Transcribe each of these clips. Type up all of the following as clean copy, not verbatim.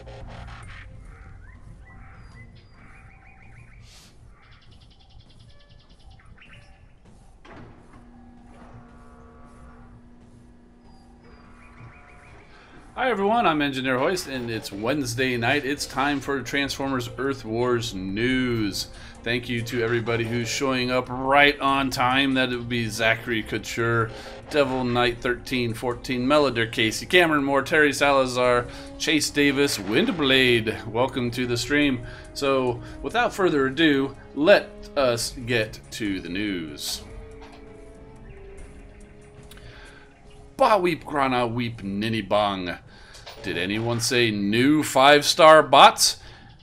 Hi everyone, I'm Engineer Hoist, and it's Wednesday night. It's time for Transformers Earth Wars news. Thank you to everybody who's showing up right on time. That would be Zachary Couture, Devil Knight 1314, Melader Casey, Cameron Moore, Terry Salazar, Chase Davis, Windblade. Welcome to the stream. So, without further ado, let us get to the news. Ba weep grana weep ninny bong. Did anyone say new 5-star bots?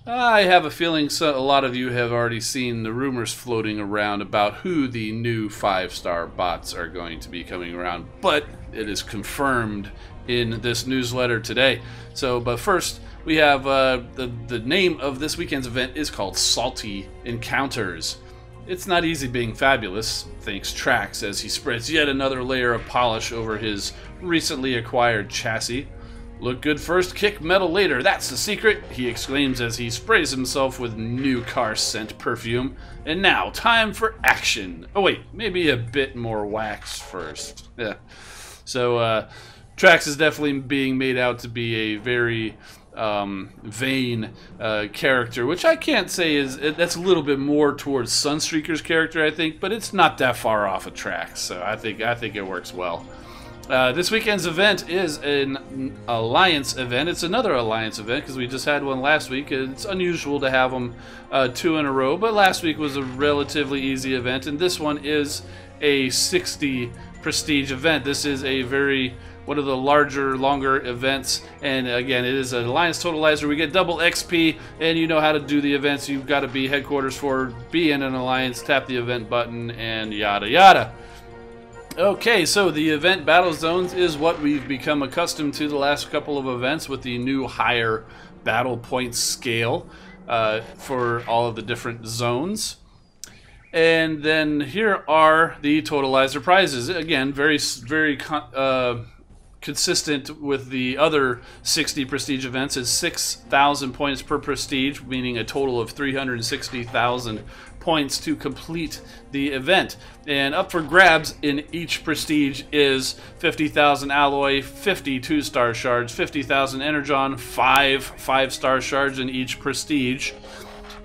I have a feeling a lot of you have already seen the rumors floating around about who the new 5-star bots are going to be coming around, but it is confirmed in this newsletter today. So, but first, we have the name of this weekend's event is called Salty Encounters. It's not easy being fabulous, thinks Trax as he spreads yet another layer of polish over his recently acquired chassis. Look good first, kick metal later, that's the secret, he exclaims as he sprays himself with new car scent perfume. And now, time for action. Oh wait, maybe a bit more wax first. Yeah. So, Trax is definitely being made out to be a very vain character, which I can't say is, that's a little bit more towards Sunstreaker's character, I think, but it's not that far off of Trax, so I think it works well. This weekend's event is an Alliance event. It's another Alliance event because we just had one last week. It's unusual to have them 2 in a row, but last week was a relatively easy event, and this one is a 60 prestige event. This is a one of the larger, longer events, and again, it is an Alliance Totalizer. We get double XP, and you know how to do the events. You've got to be headquarters for, be in an Alliance, tap the event button, and yada yada. Okay, so the event battle zones is what we've become accustomed to the last couple of events with the new higher battle point scale for all of the different zones. And then here are the Totalizer prizes. Again, very consistent with the other 60 prestige events. Is 6,000 points per prestige, meaning a total of 360,000 points to complete the event. And up for grabs in each prestige is 50,000 alloy, 50 2-star shards, 50,000 energon, 5-star shards in each prestige,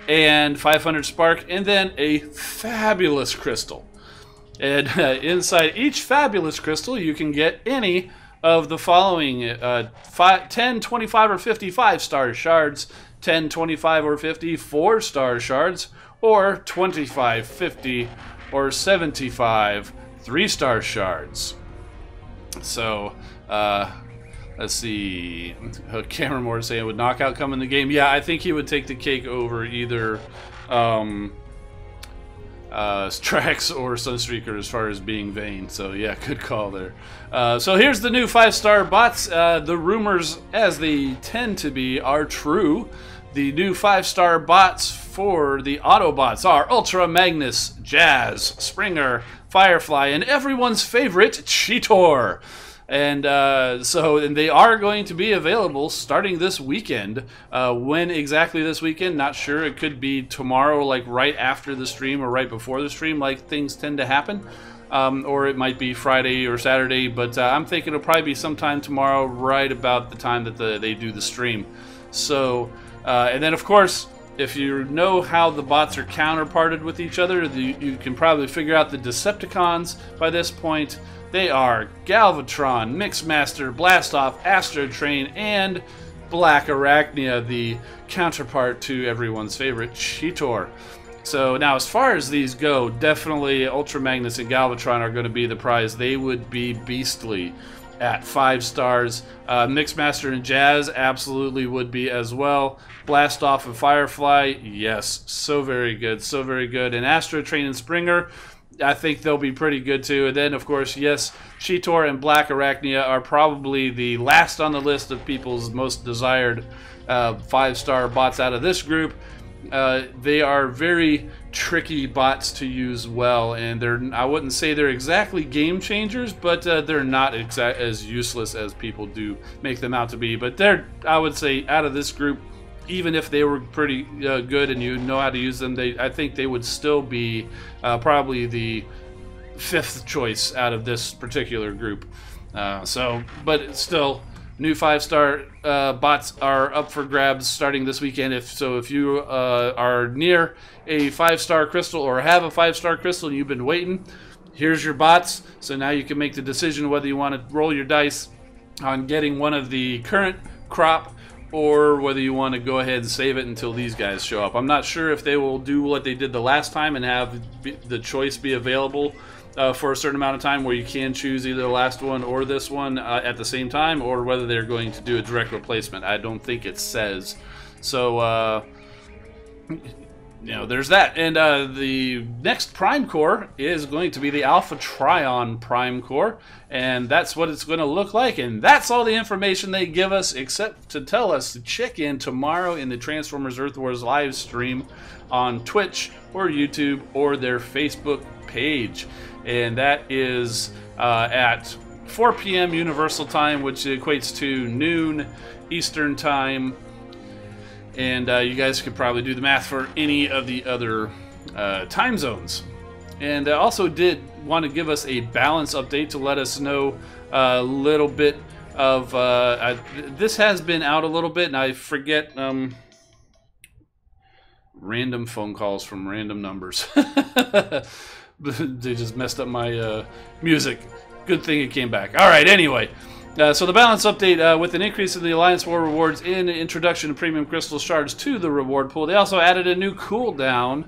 and 500 spark, and then a fabulous crystal. And inside each fabulous crystal you can get any of the following 10, 25, or 55-star shards, 10, 25, or 50 4-star shards, or 25, 50, or 75 3-star shards. So, let's see. Cameron Moore saying, would Knockout come in the game? Yeah, I think he would take the cake over either Strax or Sunstreaker as far as being vain. So yeah, good call there. So here's the new 5-star bots. The rumors, as they tend to be, are true. The new 5-star bots for the Autobots are Ultra Magnus, Jazz, Springer, Firefly, and everyone's favorite Cheetor. And and they are going to be available starting this weekend. When exactly this weekend, not sure. It could be tomorrow, like right after the stream or right before the stream, like things tend to happen. Or it might be Friday or Saturday, but I'm thinking it'll probably be sometime tomorrow, right about the time that they do the stream. So, and then of course, if you know how the bots are counterparted with each other, you can probably figure out the Decepticons by this point. They are Galvatron, Mixmaster, Blastoff, Astrotrain, and Black Arachnia, the counterpart to everyone's favorite Cheetor. So now, as far as these go, definitely Ultra Magnus and Galvatron are going to be the prize. They would be beastly at 5 stars. Mixmaster and Jazz absolutely would be as well. Blastoff and Firefly, yes, so very good, so very good. And Astrotrain and Springer, I think they'll be pretty good too. And then, of course, yes, Cheetor and Black Arachnia are probably the last on the list of people's most desired 5-star bots out of this group. they are very tricky bots to use well, and I wouldn't say they're exactly game changers, but they're not as useless as people do make them out to be. But I would say, out of this group, even if they were pretty good and you know how to use them, I think they would still be probably the 5th choice out of this particular group. But still, new 5-star bots are up for grabs starting this weekend. If you are near a 5-star crystal or have a 5-star crystal and you've been waiting, here's your bots. So now you can make the decision whether you want to roll your dice on getting one of the current crop, or whether you want to go ahead and save it until these guys show up. I'm not sure if they will do what they did the last time and have the choice be available for a certain amount of time, where you can choose either the last one or this one at the same time, or whether they're going to do a direct replacement. I don't think it says. So, there's that. And the next Prime Core is going to be the Alpha Trion Prime Core, and that's what it's going to look like. And that's all the information they give us, except to tell us to check in tomorrow in the Transformers Earth Wars live stream on Twitch or YouTube or their Facebook page. And that is at 4 p.m. Universal Time, which equates to noon Eastern Time. And you guys could probably do the math for any of the other time zones. And also did want to give us a balance update to let us know a little bit of... this has been out a little bit, and I forget... random phone calls from random numbers. They just messed up my music. Good thing it came back. All right, anyway. So the balance update, with an increase in the Alliance War rewards and introduction of premium crystal shards to the reward pool, they also added a new cooldown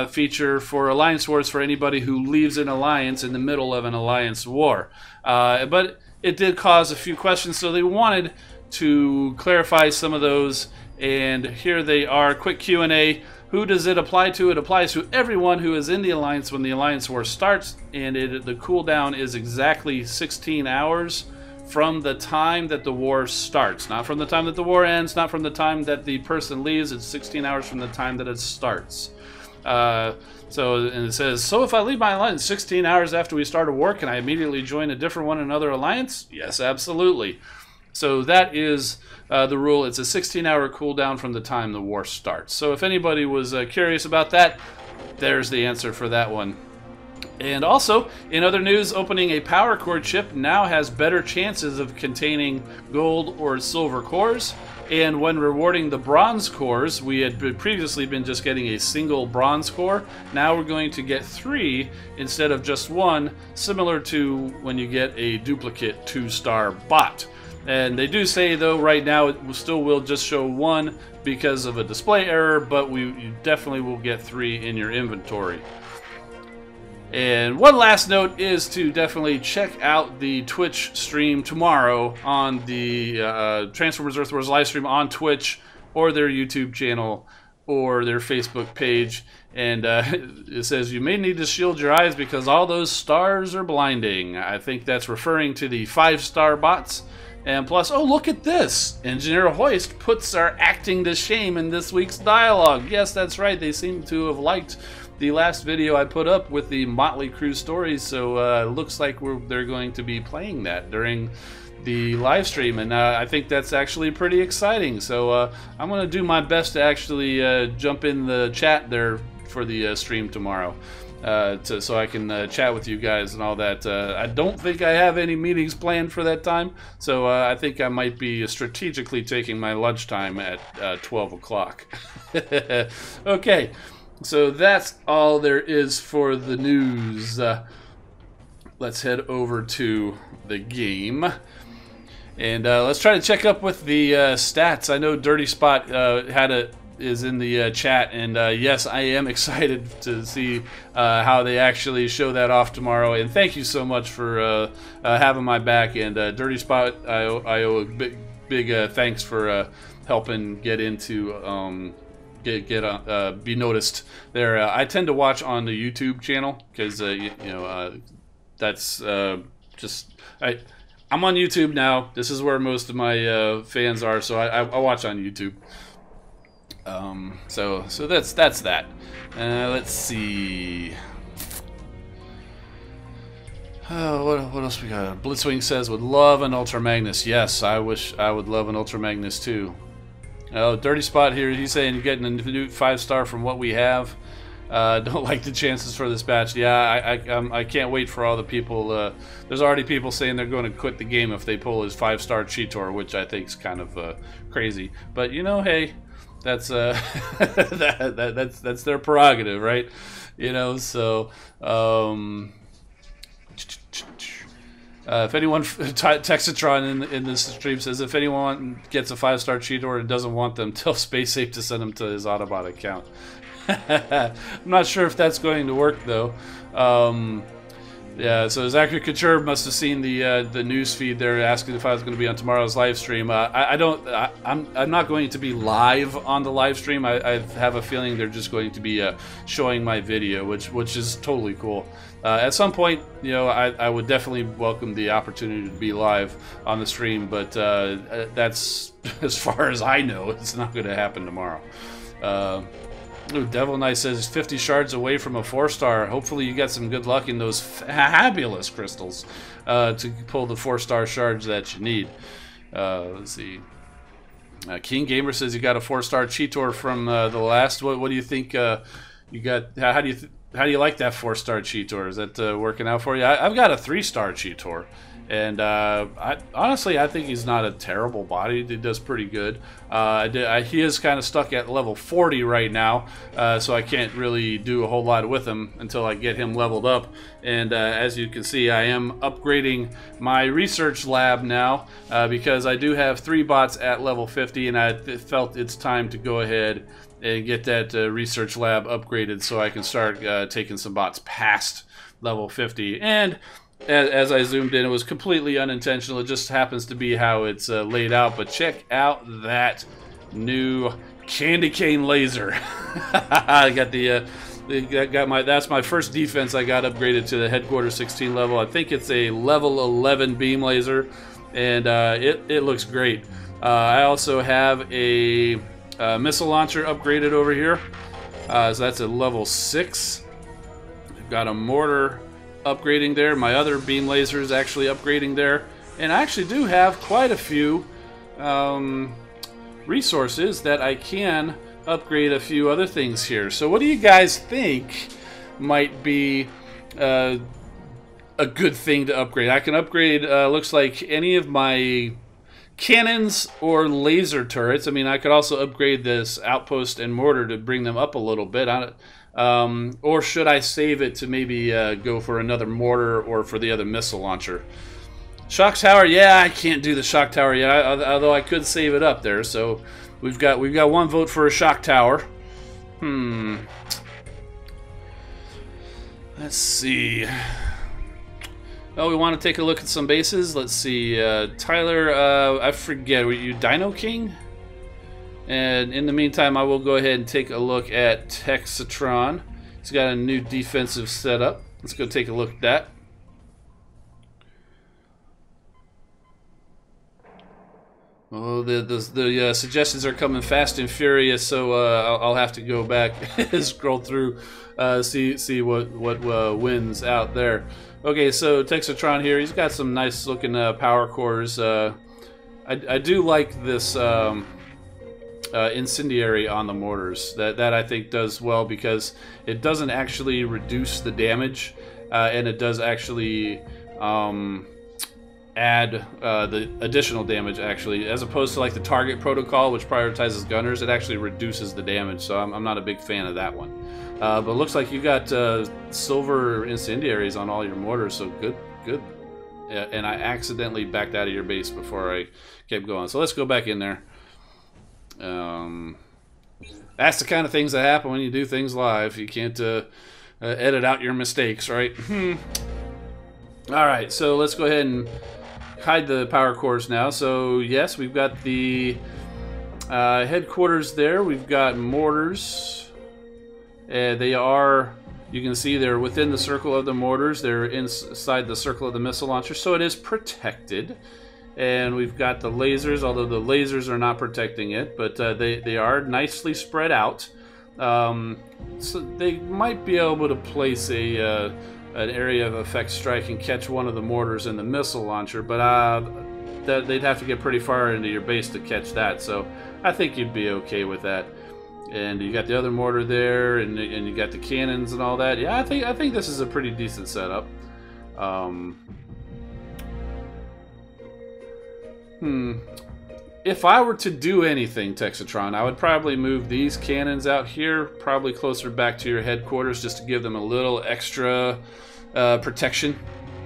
feature for Alliance Wars for anybody who leaves an alliance in the middle of an Alliance War. But it did cause a few questions, so they wanted to clarify some of those. And here they are. Quick Q&A. Who does it apply to? It applies to everyone who is in the Alliance when the Alliance War starts, and the cooldown is exactly 16 hours from the time that the war starts. Not from the time that the war ends, not from the time that the person leaves. It's 16 hours from the time that it starts. And it says, so if I leave my alliance 16 hours after we start a war, can I immediately join a different one, another alliance? Yes, absolutely. So that is the rule. It's a 16-hour cooldown from the time the war starts. So if anybody was curious about that, there's the answer for that one. And also, in other news, opening a power core chip now has better chances of containing gold or silver cores. And when rewarding the bronze cores, we had previously been just getting a single bronze core. Now we're going to get 3 instead of just 1, similar to when you get a duplicate 2-star bot. And they do say, though, right now it still will just show 1 because of a display error, but you definitely will get 3 in your inventory. And one last note is to definitely check out the Twitch stream tomorrow on the Transformers Earth Wars live stream on Twitch, or their YouTube channel, or their Facebook page. And it says, you may need to shield your eyes because all those stars are blinding. I think that's referring to the 5-star bots. And plus, oh, look at this! Engineer Hoist puts our acting to shame in this week's dialogue. Yes, that's right. They seem to have liked the last video I put up with the Motley Crue stories, so it looks like they're going to be playing that during the live stream, and I think that's actually pretty exciting. So I'm going to do my best to actually jump in the chat there for the stream tomorrow. So I can chat with you guys and all that. I don't think I have any meetings planned for that time, so I think I might be strategically taking my lunchtime at 12 o'clock. Okay, so that's all there is for the news. Let's head over to the game. And let's try to check up with the stats. I know Dirty Spot is in the chat, and yes, I am excited to see how they actually show that off tomorrow. And thank you so much for having my back. And Dirty Spot, I owe a big thanks for helping get into be noticed there. I tend to watch on the YouTube channel because that's just I'm on YouTube now. This is where most of my fans are, so I watch on YouTube. So that's that. Let's see. What else we got? Blitzwing says, would love an Ultra Magnus. Yes, I wish I would love an Ultra Magnus too. Oh, Dirty Spot here. He's saying you're getting a new 5-star from what we have. Don't like the chances for this batch. Yeah, I can't wait for all the people. There's already people saying they're going to quit the game if they pull his 5-star Cheetor, which I think is kind of crazy. But you know, hey, that's that's their prerogative, right? You know, so. If anyone, Texatron in this stream says, if anyone gets a 5-star Cheetor and doesn't want them, tell SpaceSafe to send them to his Autobot account. I'm not sure if that's going to work though. Yeah, so Zachary Couture must have seen the news feed there asking if I was going to be on tomorrow's live stream. I'm not going to be live on the live stream. I have a feeling they're just going to be showing my video, which is totally cool. At some point, you know, I would definitely welcome the opportunity to be live on the stream, but that's as far as I know. It's not going to happen tomorrow. Ooh, Devil Knight says 50 shards away from a 4-star. Hopefully you got some good luck in those fabulous crystals to pull the 4-star shards that you need. Let's see. King Gamer says you got a 4-star Cheetor from the last. What do you think you got? How do you like that 4-star Cheetor? Is that working out for you? I've got a 3-star Cheetor. And honestly, I think he's not a terrible body. He does pretty good. He is kind of stuck at level 40 right now, so I can't really do a whole lot with him until I get him leveled up. And as you can see, I am upgrading my research lab now because I do have 3 bots at level 50, and I felt it's time to go ahead and get that research lab upgraded so I can start taking some bots past level 50. And as I zoomed in, it was completely unintentional. It just happens to be how it's laid out. But check out that new candy cane laser. I got that's my first defense. I got upgraded to the headquarters 16 level. I think it's a level 11 beam laser, and it looks great. I also have a missile launcher upgraded over here, so that's a level 6. I've got a mortar upgrading there. My other beam laser is actually upgrading there, and I actually do have quite a few resources that I can upgrade a few other things here. So what do you guys think might be a good thing to upgrade? I can upgrade looks like any of my cannons or laser turrets. I mean, I could also upgrade this outpost and mortar to bring them up a little bit. Or should I save it to maybe go for another mortar or for the other missile launcher? Shock tower, yeah, I can't do the shock tower yet, although I could save it up there. So we've got 1 vote for a shock tower. Let's see. Oh, we want to take a look at some bases. Let's see. Tyler, I forget. Were you Dino King? And in the meantime, I will go ahead and take a look at Texatron. He's got a new defensive setup. Let's go take a look at that. Oh, the suggestions are coming fast and furious, so I'll have to go back and scroll through, see what wins out there. Okay, so Texatron here. He's got some nice looking power cores. I do like this. Incendiary on the mortars. That I think does well because it doesn't actually reduce the damage, and it does actually add the additional damage actually, as opposed to like the target protocol, which prioritizes gunners. It actually reduces the damage, so I'm not a big fan of that one. But it looks like you got silver incendiaries on all your mortars, so good. And I accidentally backed out of your base before I kept going, so let's go back in there. That's the kind of things that happen when you do things live. You can't edit out your mistakes, right? Alright, so let's go ahead and hide the power cores now. So yes, we've got the headquarters there. We've got mortars. They are, you can see they're within the circle of the mortars. They're inside the circle of the missile launcher, so it is protected. and we've got the lasers, although the lasers are not protecting it, but they are nicely spread out. So they might be able to place an area of effect strike and catch one of the mortars in the missile launcher, but they'd have to get pretty far into your base to catch that, so I think you'd be okay with that. And you got the other mortar there, and you got the cannons and all that. Yeah, I think this is a pretty decent setup. If I were to do anything, Texatron, I would probably move these cannons out here, probably closer back to your headquarters, just to give them a little extra protection.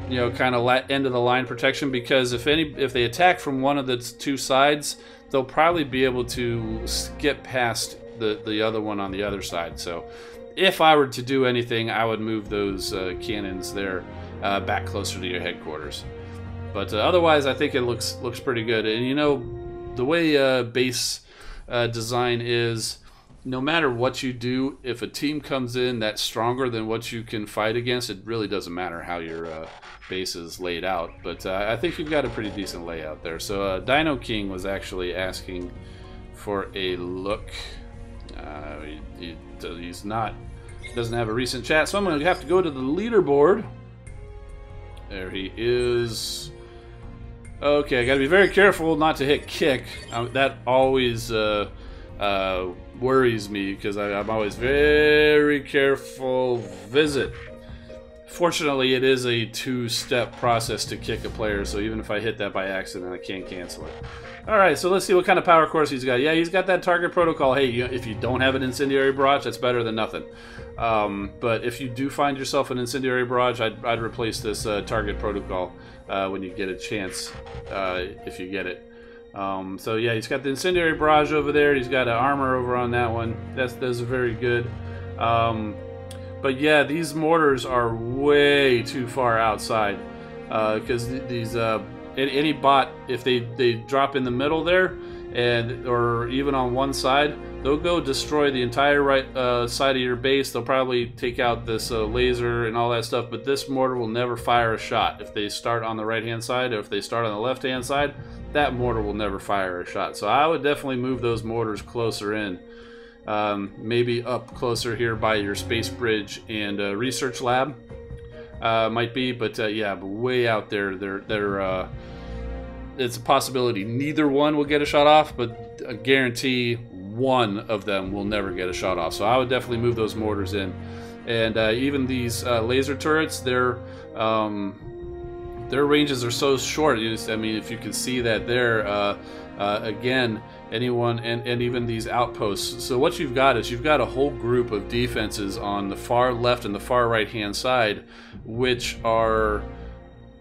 You know, kind of end of the line protection, because if they attack from one of the two sides, they'll probably be able to skip past the other one on the other side. So if I were to do anything, I would move those cannons there back closer to your headquarters. But otherwise, I think it looks pretty good. And you know, the way base design is, no matter what you do, if a team comes in that's stronger than what you can fight against, it really doesn't matter how your base is laid out. But I think you've got a pretty decent layout there. So Dino King was actually asking for a look. He's not, doesn't have a recent chat, so I'm going to have to go to the leaderboard. There he is. Okay, I got to be very careful not to hit kick. That always worries me, because I'm always very careful. Visit. Fortunately, it is a two-step process to kick a player, so even if I hit that by accident, I can't cancel it. Alright, so let's see what kind of power cores he's got. Yeah, he's got that target protocol. Hey, if you don't have an incendiary barrage, that's better than nothing. But if you do find yourself an incendiary barrage, I'd replace this target protocol when you get a chance, if you get it. So yeah, he's got the incendiary barrage over there. He's got armor over on that one. That's very good. But yeah, these mortars are way too far outside, because these any bot, if they drop in the middle there, or even on one side, they'll go destroy the entire right side of your base. They'll probably take out this laser and all that stuff, but this mortar will never fire a shot. If they start on the right hand side, or if they start on the left hand side, that mortar will never fire a shot. So I would definitely move those mortars closer in. Maybe up closer here by your space bridge and research lab, might be, but yeah, but way out there, it's a possibility neither one will get a shot off, but I guarantee one of them will never get a shot off. So I would definitely move those mortars in. And even these laser turrets, their ranges are so short. I mean, if you can see that there, again, anyone, and even these outposts. So what you've got is, you've got a whole group of defenses on the far left and the far right hand side, which are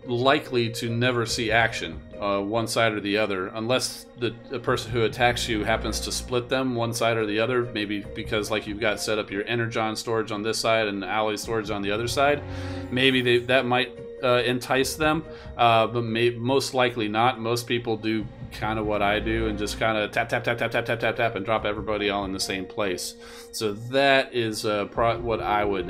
likely to never see action, one side or the other, unless the person who attacks you happens to split them one side or the other, maybe because like you've got set up your energon storage on this side and alloy storage on the other side. Maybe that might entice them, but most likely not. Most people do kind of what I do and just kind of tap tap tap tap tap tap tap tap and drop everybody all in the same place. So that is what I would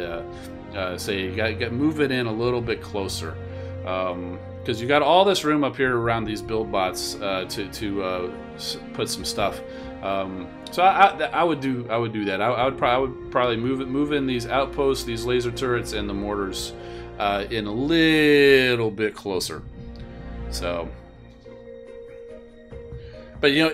say. You got move it in a little bit closer, because you got all this room up here around these build bots to put some stuff. So I would do that. I would probably move in these outposts, these laser turrets, and the mortars in a little bit closer. So, but you know,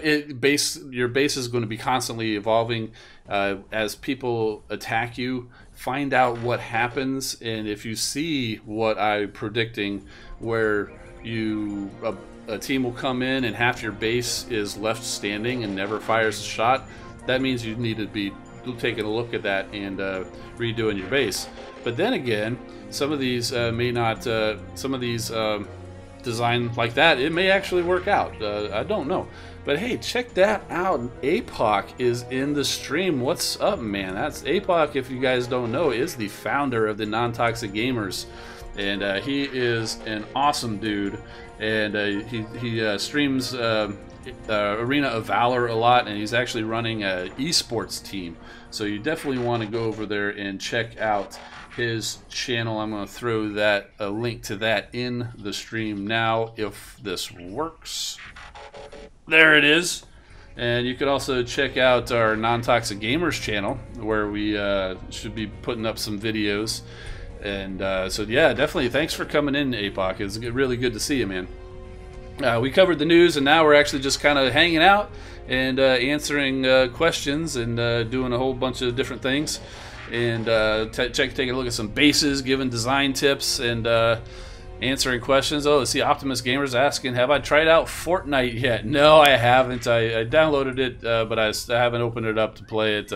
your base is going to be constantly evolving as people attack you. Find out what happens, and if you see what I'm predicting, where a team will come in and half your base is left standing and never fires a shot, that means you need to be taking a look at that and redoing your base. But then again, some of these may not. Some of these design like that, it may actually work out. I don't know. But hey, check that out. APOC is in the stream. What's up, man? That's APOC, if you guys don't know, is the founder of the NonToxic Gamers. And he is an awesome dude. And he streams Arena of Valor a lot, and he's actually running an esports team. So you definitely want to go over there and check out his channel. I'm going to throw that a link to that in the stream now if this works. There it is. And you could also check out our NonToxic Gamers channel, where we should be putting up some videos. And so yeah, definitely thanks for coming in, APOC. It's really good to see you, man. We covered the news, and now we're actually just kind of hanging out and answering questions and doing a whole bunch of different things. And taking a look at some bases, giving design tips, and answering questions. Oh, let's see, Optimus Gamers asking, have I tried out Fortnite yet? No, I haven't. I downloaded it, but I haven't opened it up to play it.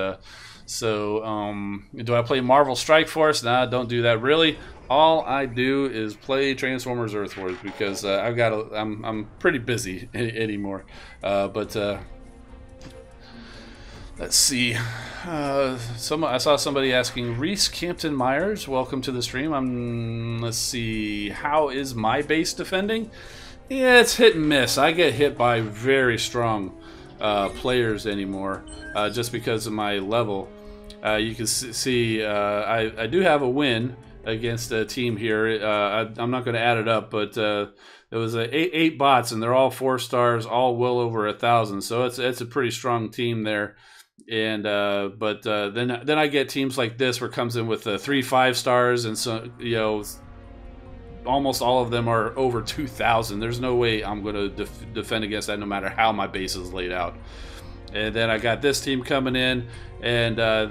So, do I play Marvel Strike Force? Nah, don't do that. Really, all I do is play Transformers Earth Wars because I'm pretty busy anymore. Let's see. I saw somebody asking, Reese Campton Myers, welcome to the stream. Let's see, how is my base defending? Yeah, it's hit and miss. I get hit by very strong players anymore, just because of my level. You can see I do have a win against a team here. I'm not going to add it up, but there was eight bots, and they're all 4 stars, all well over 1,000. So it's a pretty strong team there. And then I get teams like this where it comes in with 3 5 stars, and so almost all of them are over 2,000. There's no way I'm going to defend against that, no matter how my base is laid out. And then I got this team coming in, and I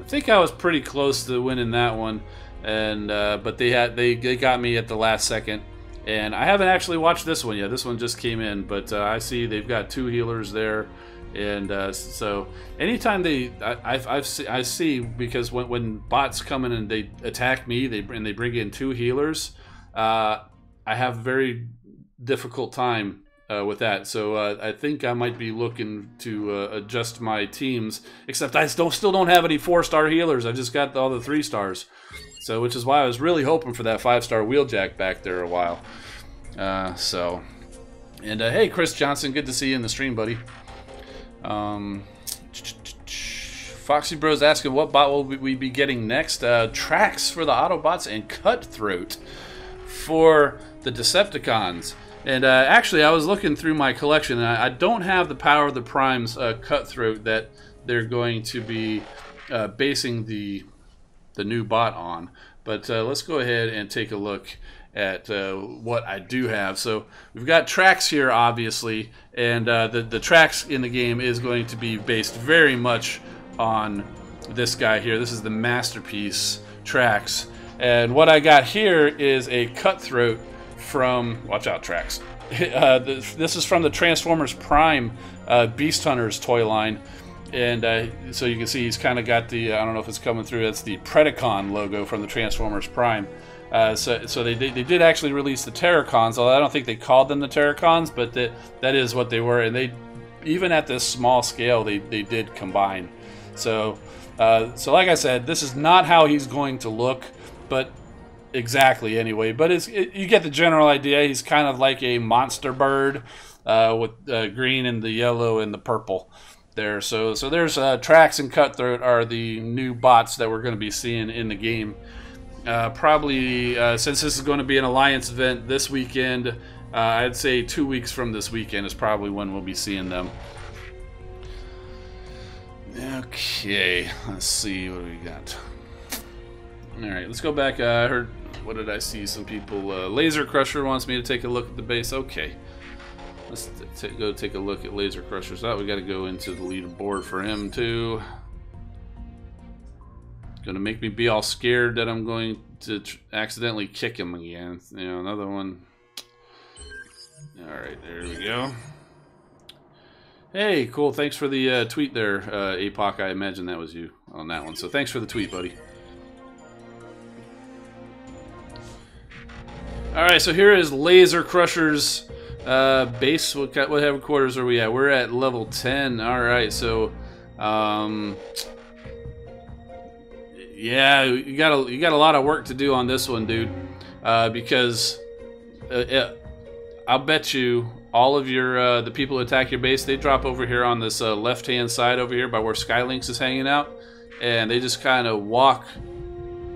think I was pretty close to winning that one. And but they got me at the last second. And I haven't actually watched this one yet. This one just came in, but I see they've got 2 healers there. And so anytime I see, because when bots come in and they attack me, they bring in 2 healers, I have a very difficult time with that. So I think I might be looking to adjust my teams, except I still don't have any 4-star healers. I've just got all the 3 stars. So, which is why I was really hoping for that 5-star Wheeljack back there a while. Hey, Chris Johnson, good to see you in the stream, buddy. Foxy Bros asking, what bot will we be getting next? Tracks for the Autobots and Cutthroat for the Decepticons. And actually, I was looking through my collection, and I don't have the Power of the Primes Cutthroat that they're going to be basing the new bot on. But let's go ahead and take a look at what I do have. So we've got Tracks here, obviously, and the Tracks in the game is going to be based very much on this guy here. This is the Masterpiece Tracks, and what I got here is a Cutthroat from, watch out, Tracks. This is from the Transformers Prime Beast Hunters toy line. And so you can see he's kind of got the, I don't know if it's coming through, that's the Predacon logo from the Transformers Prime. So they did actually release the Terracons, although I don't think they called them the Terracons, but that is what they were. And they, even at this small scale, they did combine. So like I said, this is not how he's going to look, but exactly anyway. But you get the general idea. He's kind of like a monster bird with green and the yellow and the purple there. So there's Tracks and Cutthroat are the new bots that we're going to be seeing in the game. Probably since this is going to be an Alliance event this weekend, I'd say 2 weeks from this weekend is probably when we'll be seeing them. Okay, let's see what we got. Alright, let's go back. I heard, what did I see? Some people, Laser Crusher wants me to take a look at the base. Okay. Let's go take a look at Laser Crusher's. Oh, we got to go into the leaderboard for him too. Gonna make me be all scared that I'm going to accidentally kick him again. You know, another one. All right, there we go. Hey, cool. Thanks for the tweet there, APOC. I imagine that was you on that one. So thanks for the tweet, buddy. All right, so here is Laser Crusher's base. What headquarters are we at? We're at level 10. All right, so yeah, you got a lot of work to do on this one, dude. Because I'll bet you all of your the people who attack your base, they drop over here on this left-hand side over here by where Skylinks is hanging out, and they just kind of walk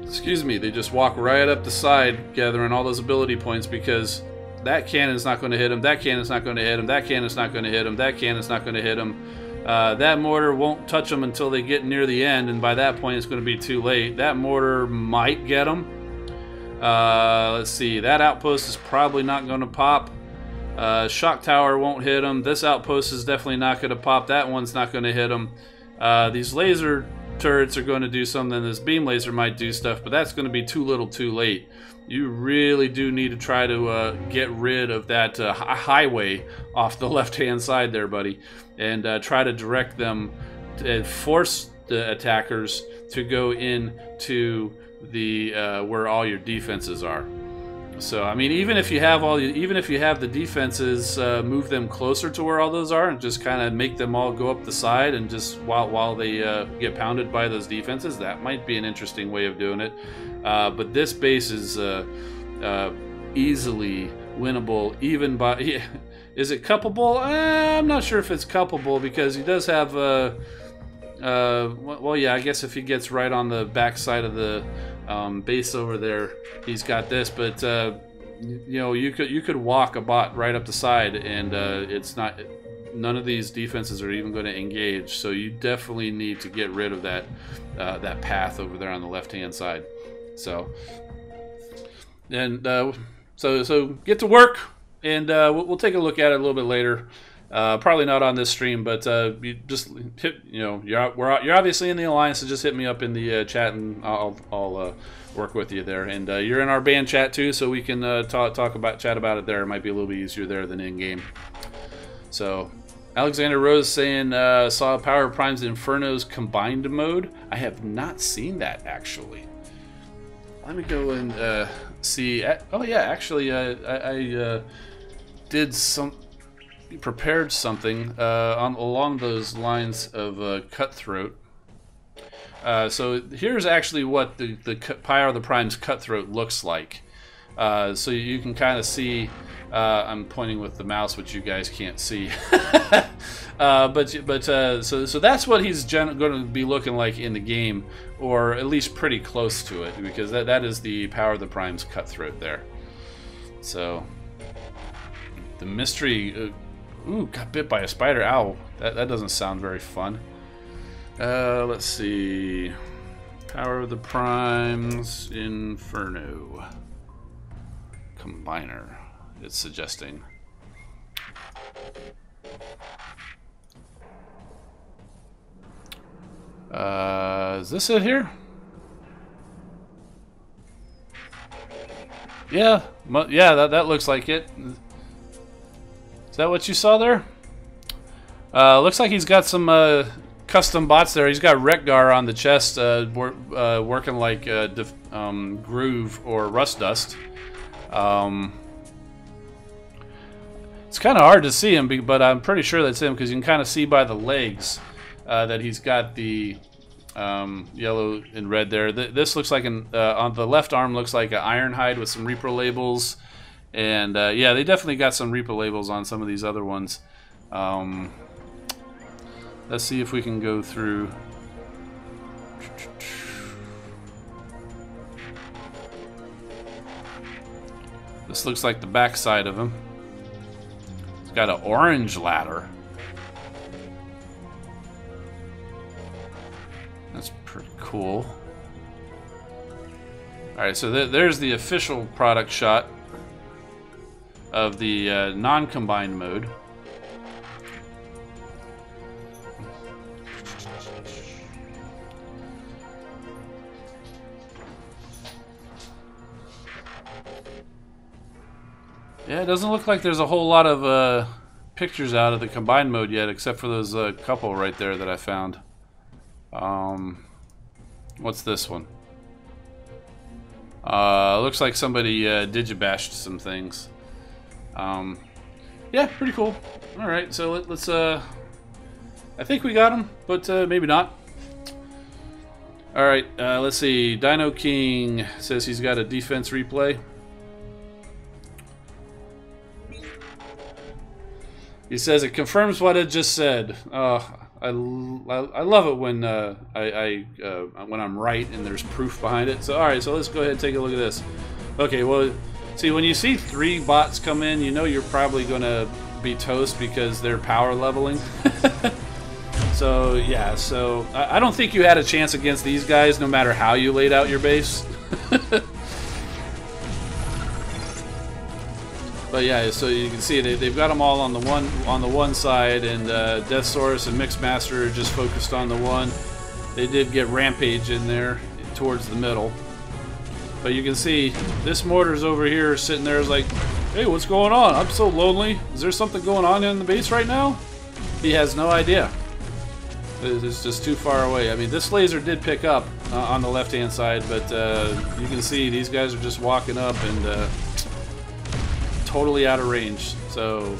excuse me, they just walk right up the side, gathering all those ability points because that cannon's not going to hit him, that cannon's not going to hit him, that cannon's not going to hit him, that cannon's not going to hit him. That mortar won't touch them until they get near the end, and by that point it's going to be too late. That mortar might get them. Let's see, that outpost is probably not going to pop. Shock tower won't hit them. This outpost is definitely not going to pop. That one's not going to hit them. These laser turrets are going to do something. This beam laser might do stuff, but that's going to be too little too late. You really do need to try to get rid of that highway off the left-hand side there, buddy, and try to direct them and force the attackers to go into the where all your defenses are. So I mean, even if you have the defenses, move them closer to where all those are, and just kind of make them all go up the side, and just while they get pounded by those defenses, that might be an interesting way of doing it. But this base is easily winnable, even by. Is it cuppable? I'm not sure if it's cuppable because he does have. Well, yeah, I guess if he gets right on the back side of the base over there, he's got this. But you know, you could walk a bot right up the side, and it's not. None of these defenses are even going to engage. So you definitely need to get rid of that that path over there on the left-hand side. So, and so get to work, and we'll take a look at it a little bit later. Probably not on this stream, but you just hit. You know, you're obviously in the alliance, so just hit me up in the chat, and I'll work with you there. And you're in our band chat too, so we can chat about it there. It might be a little bit easier there than in game. So, Alexander Rose saying saw Power Prime's Inferno's combined mode. I have not seen that actually. Let me go and see. Oh yeah, actually, I did prepared something along those lines of Cutthroat. So here's actually what the Power of the Prime's Cutthroat looks like. So you can kind of see. I'm pointing with the mouse, which you guys can't see. So that's what he's going to be looking like in the game, or at least pretty close to it, because that is the Power of the Prime's Cutthroat there. So the mystery. Ooh, got bit by a spider. Ow, that doesn't sound very fun. Let's see. Power of the Prime's Inferno Combiner. It's suggesting. Is this it here? Yeah, that looks like it. Is that what you saw there? Looks like he's got some custom bots there. He's got Rekgar on the chest, working like Groove or Rust Dust. It's kind of hard to see him, but I'm pretty sure that's him because you can kind of see by the legs that he's got the yellow and red there. This looks like on the left arm looks like an Ironhide with some Reaper labels. And yeah, they definitely got some Reaper labels on some of these other ones. Let's see if we can go through. This looks like the back side of him. It's got an orange ladder. That's pretty cool. Alright, so there's the official product shot of the non-combined mode. Yeah, it doesn't look like there's a whole lot of pictures out of the combined mode yet, except for those couple right there that I found. What's this one? Looks like somebody digibashed some things. Yeah, pretty cool. Alright, so let's I think we got him, but maybe not. Alright, let's see. Dino King says he's got a defense replay. He says it confirms what it just said. Oh, I love it when when I'm right and there's proof behind it. So all right, so let's go ahead and take a look at this. Okay, well, see, when you see 3 bots come in, you know you're probably going to be toast because they're power leveling. So yeah, so I don't think you had a chance against these guys no matter how you laid out your base. But yeah, so you can see they've got them all on the one side, and Deathsaurus and Mixmaster are just focused on the one. They did get Rampage in there towards the middle, but you can see this mortar's over here sitting there is like, hey, what's going on? I'm so lonely. Is there something going on in the base right now? He has no idea. It's just too far away. I mean, this laser did pick up on the left-hand side, but you can see these guys are just walking up and totally out of range. So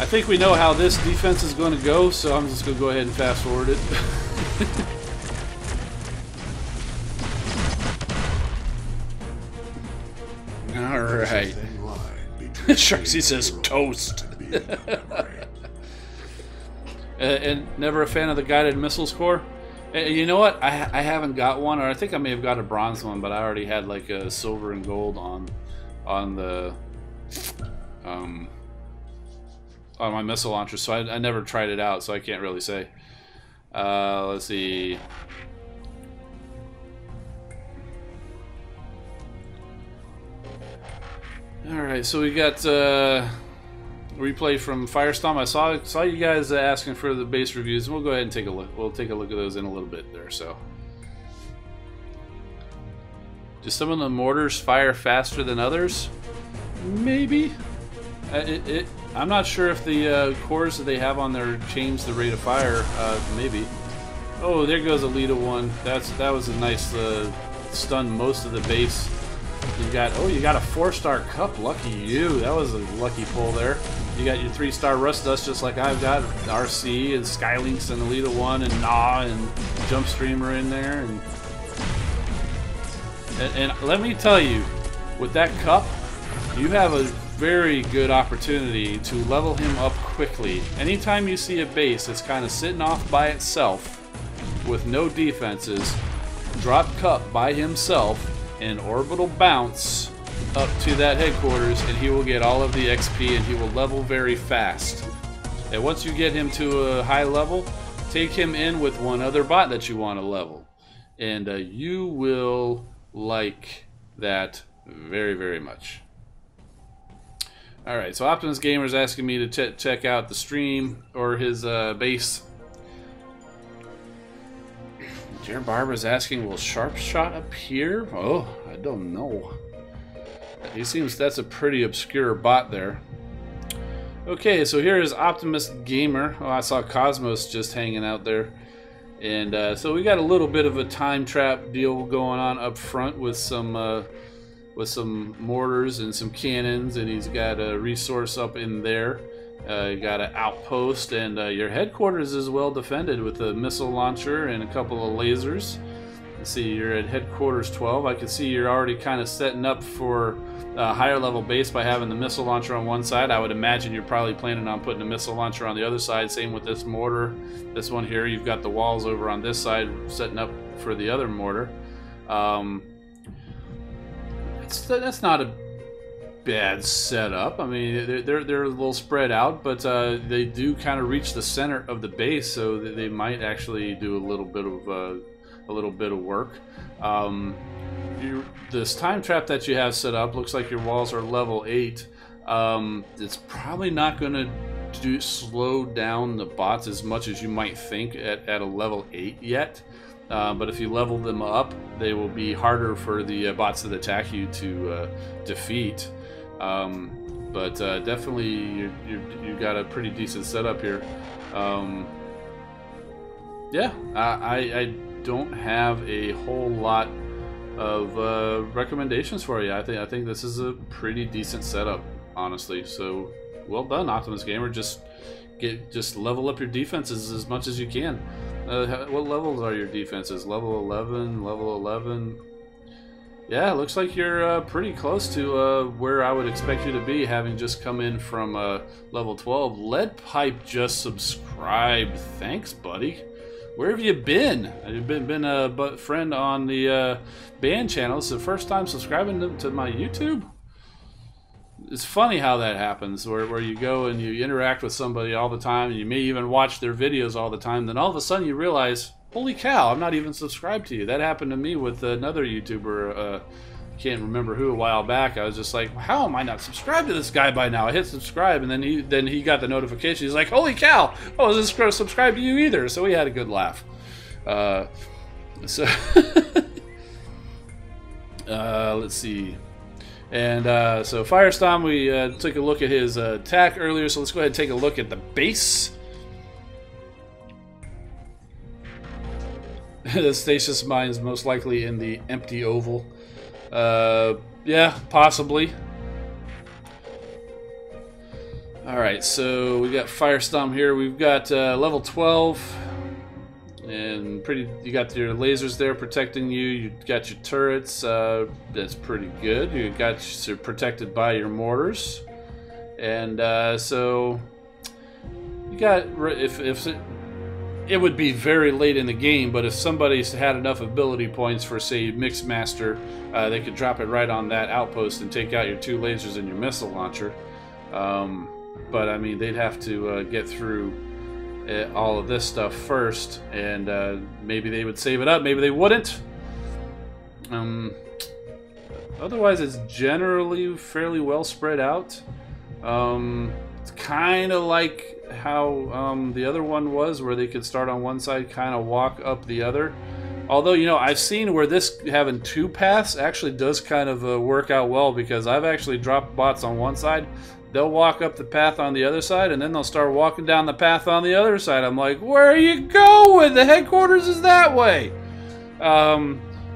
I think we know how this defense is going to go, so I'm just going to go ahead and fast forward it. Alright. Sharksy says toast. And never a fan of the guided missiles core? You know what? I haven't got one, or I think I may have got a bronze one, but I already had like a silver and gold on the on my missile launcher, so I never tried it out, so I can't really say. Let's see. Alright, so we got replay from Firestorm. I saw you guys asking for the base reviews. We'll go ahead and take a look. We'll take a look at those in a little bit there. So, do some of the mortars fire faster than others? Maybe. I'm not sure if the cores that they have on there change the rate of fire. Maybe. Oh, there goes a Lita one. That was a nice stun most of the base. You got a 4-star cup. Lucky you. That was a lucky pull there. You got your 3-star rust dust just like I've got. RC and Skylinks and Elita 1 and Gnaw and Jump Streamer in there. And let me tell you, with that cup, you have a very good opportunity to level him up quickly. Anytime you see a base that's kind of sitting off by itself with no defenses, drop cup by himself and orbital bounce up to that headquarters, and he will get all of the XP and he will level very fast. And once you get him to a high level, take him in with one other bot that you want to level, and you will like that very, very much. Alright, so Optimus Gamer is asking me to check out the stream or his base. Jared Barber's asking, will Sharp Shot appear? Oh, I don't know. He seems that's a pretty obscure bot there. Okay, so here is Optimus Gamer. Oh, I saw Cosmos just hanging out there. And so we got a little bit of a time trap deal going on up front with some mortars and some cannons, and he's got a resource up in there. You got an outpost, and your headquarters is well defended with a missile launcher and a couple of lasers. Let's see, you're at headquarters 12. I can see you're already kind of setting up for a higher level base by having the missile launcher on one side. I would imagine you're probably planning on putting a missile launcher on the other side. Same with this mortar. This one here, you've got the walls over on this side setting up for the other mortar. That's not a bad setup. I mean, they're a little spread out, but they do kind of reach the center of the base, so they might actually do a little bit of work. This time trap that you have set up looks like your walls are level 8. It's probably not going to slow down the bots as much as you might think at a level 8 yet. But if you level them up, they will be harder for the bots that attack you to defeat. But definitely you got a pretty decent setup here. Yeah, I don't have a whole lot of recommendations for you. I think this is a pretty decent setup, honestly. So well done, Optimus Gamer. Just level up your defenses as much as you can. What levels are your defenses? Level 11, level 11. Yeah, it looks like you're pretty close to where I would expect you to be, having just come in from level 12. Lead Pipe just subscribed. Thanks, buddy. Where have you been? You've been a friend on the band channel. It's the first time subscribing to my YouTube. It's funny how that happens, where you go and you interact with somebody all the time, and you may even watch their videos all the time, then all of a sudden you realize, holy cow, I'm not even subscribed to you. That happened to me with another YouTuber, I can't remember who, a while back. I was just like, how am I not subscribed to this guy by now? I hit subscribe, and then he got the notification. He's like, holy cow, I wasn't subscribed to you either. So we had a good laugh. Let's see. And so Firestorm, we took a look at his attack earlier, so let's go ahead and take a look at the base. The stasis mine is most likely in the empty oval. Yeah, possibly. Alright, so we got Firestorm here. We've got level 12. And you got your lasers there protecting you. You got your turrets. That's pretty good. You're protected by your mortars. And so you got, if it would be very late in the game, but if somebody's had enough ability points for, say, Mixmaster, they could drop it right on that outpost and take out your 2 lasers and your missile launcher. But I mean, they'd have to get through all of this stuff first, and maybe they would save it up, maybe they wouldn't. Otherwise, it's generally fairly well spread out. It's kind of like how the other one was, where they could start on one side, kind of walk up the other. Although, you know, I've seen where this having 2 paths actually does kind of work out well, because I've actually dropped bots on one side. They'll walk up the path on the other side, and then they'll start walking down the path on the other side. I'm like, where are you going? The headquarters is that way.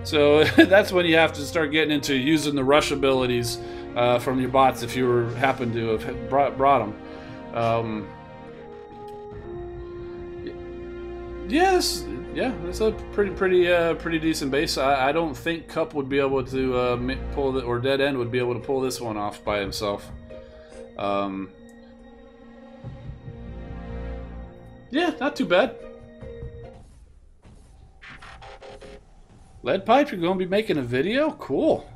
So that's when you have to start getting into using the rush abilities from your bots, if you happen to have brought them. Yeah, it's a pretty decent base. I don't think Cup would be able to pull or Dead End would be able to pull this one off by himself. Yeah, not too bad. Lead Pipe, you're going to be making a video? Cool.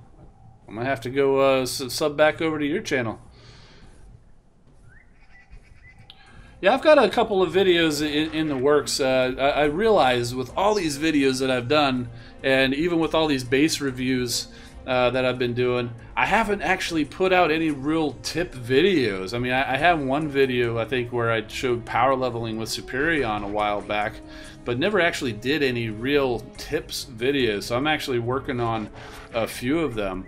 I'm going to have to go sub back over to your channel. Yeah, I've got a couple of videos in the works. I realize with all these videos that I've done, and even with all these base reviews that I've been doing, I haven't actually put out any real tip videos. I mean, I have one video, I think, where I showed power leveling with Superion a while back, but never actually did any real tips videos. So I'm actually working on a few of them.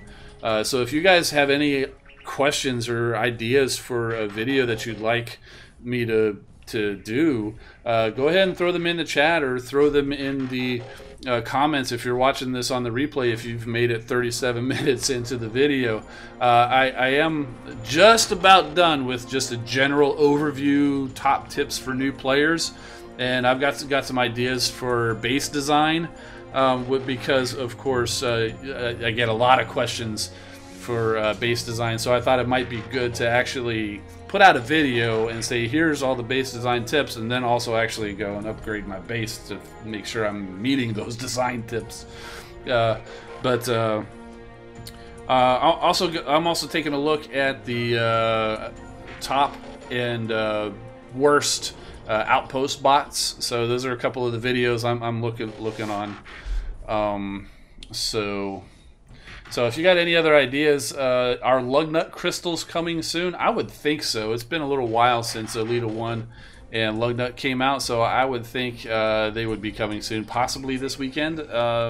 So if you guys have any questions or ideas for a video that you'd like me to do, go ahead and throw them in the chat, or throw them in the comments if you're watching this on the replay, if you've made it 37 minutes into the video. I am just about done with just a general overview, top tips for new players, and I've got some ideas for base design, because of course I get a lot of questions for base design, so I thought it might be good to actually put out a video and say, here's all the base design tips, and then also actually go and upgrade my base to make sure I'm meeting those design tips. I'm also taking a look at the top and worst outpost bots. So those are a couple of the videos I'm looking on. So if you got any other ideas, are Lugnut crystals coming soon? I would think so. It's been a little while since Elita 1 and Lugnut came out, so I would think they would be coming soon, possibly this weekend,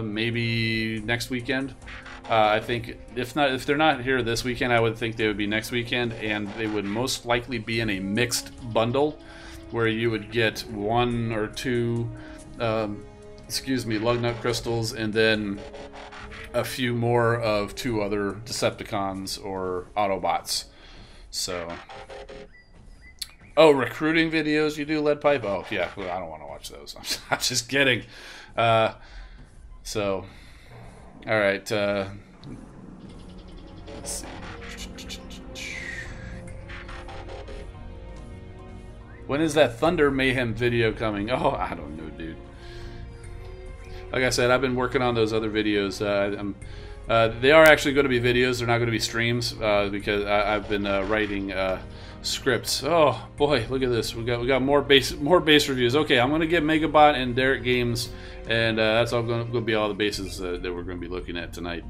maybe next weekend. I think if they're not here this weekend, I would think they would be next weekend, and they would most likely be in a mixed bundle where you would get 1 or 2 Lugnut crystals, and then a few more of 2 other Decepticons or Autobots. So, oh, recruiting videos you do, Lead Pipe? Oh yeah, well, I don't want to watch those. I'm just kidding. So, all right, Let's see. When is that Thunder Mayhem video coming? Oh, I don't know, dude. Like I said, I've been working on those other videos. They are actually going to be videos. They're not going to be streams because I've been writing scripts. Oh boy, look at this. We got more base reviews. Okay, I'm going to get Megabot and Derek Games, and that's all going to be all the bases that we're going to be looking at tonight.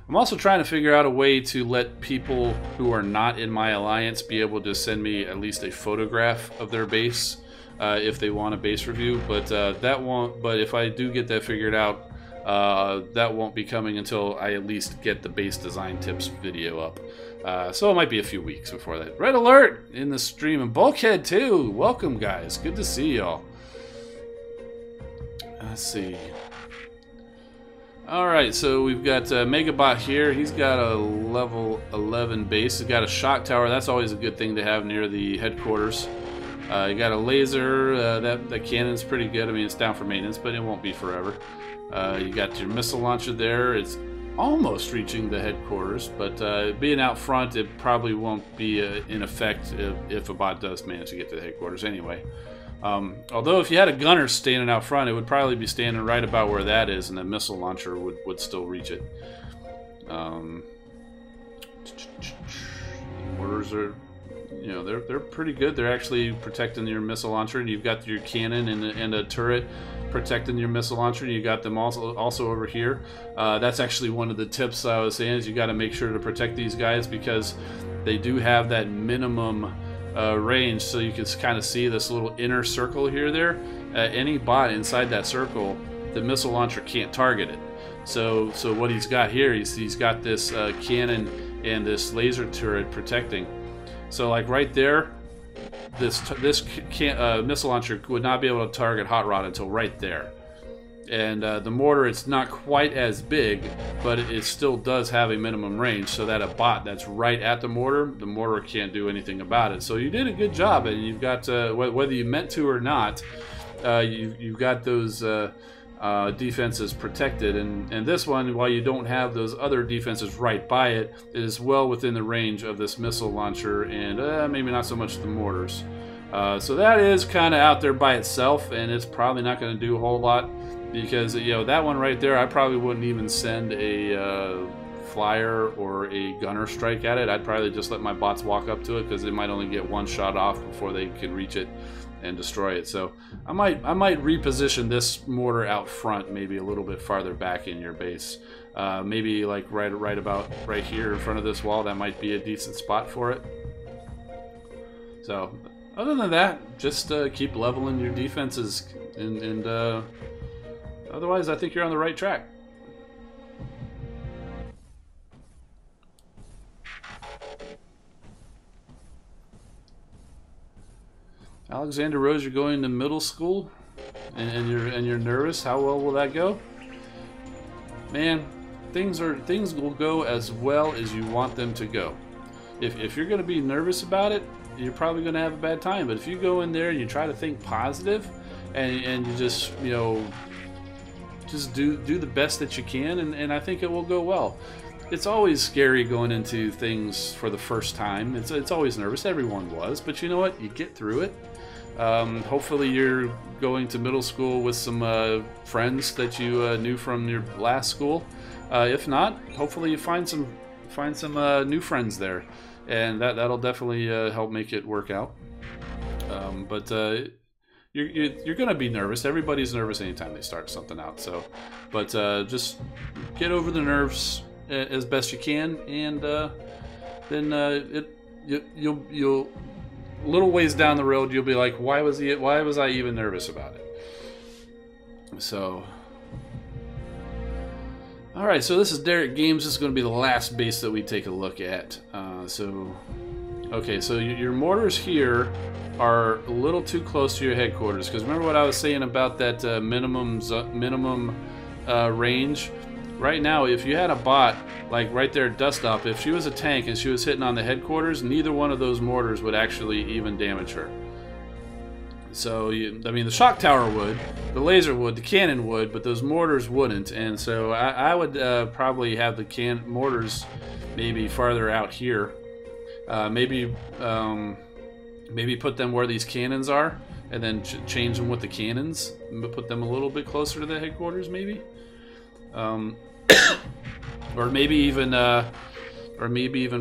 I'm also trying to figure out a way to let people who are not in my alliance be able to send me at least a photograph of their base if they want a base review. But that won't. But if I do get that figured out, that won't be coming until I at least get the base design tips video up. So it might be a few weeks before that. Red Alert in the stream, and Bulkhead too. Welcome, guys. Good to see y'all. Let's see. Alright, so we've got Megabot here. He's got a level 11 base. He's got a shock tower. That's always a good thing to have near the headquarters. You got a laser. That cannon's pretty good. I mean, it's down for maintenance, but it won't be forever. You got your missile launcher there. It's almost reaching the headquarters, but being out front, it probably won't be in effect if a bot does manage to get to the headquarters anyway. Although if you had a gunner standing out front, it would probably be standing right about where that is, and the missile launcher would still reach it. Mortars are, you know, they're pretty good. They're actually protecting your missile launcher, and you've got your cannon and a turret protecting your missile launcher, and you got them also over here. That's actually one of the tips I was saying, is you got to make sure to protect these guys because they do have that minimum range. So you can kind of see this little inner circle here there. Any bot inside that circle, the missile launcher can't target it. So what he's got here, he's got this cannon and this laser turret protecting. So like right there, this missile launcher would not be able to target Hot Rod until right there. And the mortar, it's not quite as big, but it still does have a minimum range, so that a bot that's right at the mortar can't do anything about it. So you did a good job, and you've got, whether you meant to or not, you've got those defenses protected. And this one, while you don't have those other defenses right by it, is well within the range of this missile launcher, and maybe not so much the mortars. So that is kind of out there by itself, and it's probably not going to do a whole lot. Because, you know, that one right there, I probably wouldn't even send a flyer or a gunner strike at it. I'd probably just let my bots walk up to it because they might only get one shot off before they can reach it and destroy it. So I might reposition this mortar out front, maybe a little bit farther back in your base. Maybe like right about right here in front of this wall. That might be a decent spot for it. So other than that, just keep leveling your defenses and otherwise, I think you're on the right track. Alexander Rose, you're going to middle school, and you're nervous. How well will that go? Man, things will go as well as you want them to go. If you're going to be nervous about it, you're probably going to have a bad time. But if you go in there and you try to think positive, and you just, you know, just do the best that you can, and I think it will go well. It's always scary going into things for the first time. It's always nervous. Everyone was, but you know what? You get through it. Hopefully you're going to middle school with some friends that you knew from your last school. If not, hopefully you find some new friends there, and that'll definitely help make it work out. You're gonna be nervous. Everybody's nervous anytime they start something out. So, but just get over the nerves as best you can, and then you'll little ways down the road you'll be like, why was I even nervous about it? So, all right. So this is Derek Games. This is going to be the last base that we take a look at. Okay, so your mortars here are a little too close to your headquarters, because remember what I was saying about that minimum range? Right now, if you had a bot, like right there at Dust Up, if she was a tank and she was hitting on the headquarters, neither one of those mortars would actually even damage her. So, I mean, the shock tower would, the laser would, the cannon would, but those mortars wouldn't. And so I would probably have the mortars maybe farther out here. Maybe put them where these cannons are, and then change them with the cannons. Put them a little bit closer to the headquarters, maybe. Or maybe even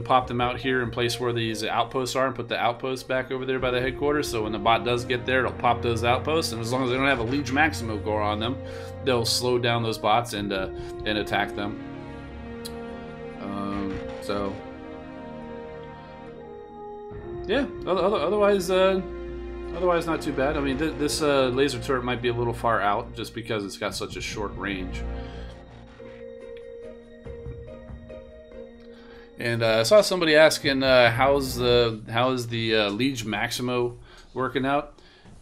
pop them out here in place where these outposts are, and put the outposts back over there by the headquarters. So when the bot does get there, it'll pop those outposts, and as long as they don't have a Liege Maximo core on them, they'll slow down those bots and attack them. So yeah, otherwise not too bad. I mean, this laser turret might be a little far out just because it's got such a short range. And I saw somebody asking how is the Liege Maximo working out.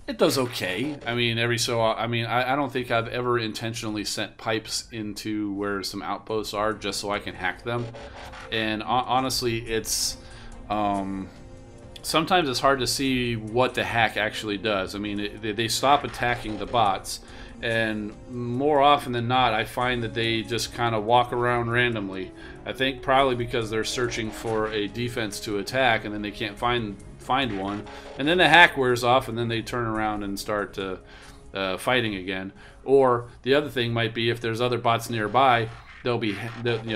It does okay. I mean, I don't think I've ever intentionally sent pipes into where some outposts are just so I can hack them. And honestly, it's sometimes it's hard to see what the hack actually does. I mean, they stop attacking the bots, and more often than not, I find that they just kind of walk around randomly. I think probably because they're searching for a defense to attack, and then they can't find one, and then the hack wears off, and then they turn around and start fighting again. Or the other thing might be, if there's other bots nearby, they do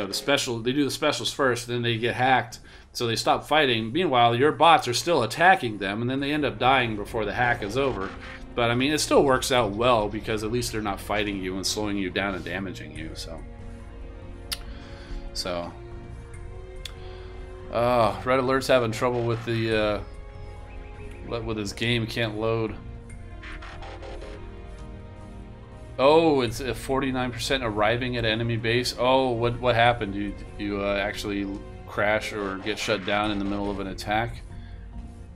the specials first, then they get hacked, so they stop fighting. Meanwhile, your bots are still attacking them, and then they end up dying before the hack is over. But I mean, it still works out well because at least they're not fighting you and slowing you down and damaging you. So Red Alert's having trouble with the with his game, can't load. Oh, it's a 49% arriving at enemy base. Oh, what happened? You actually crash or get shut down in the middle of an attack?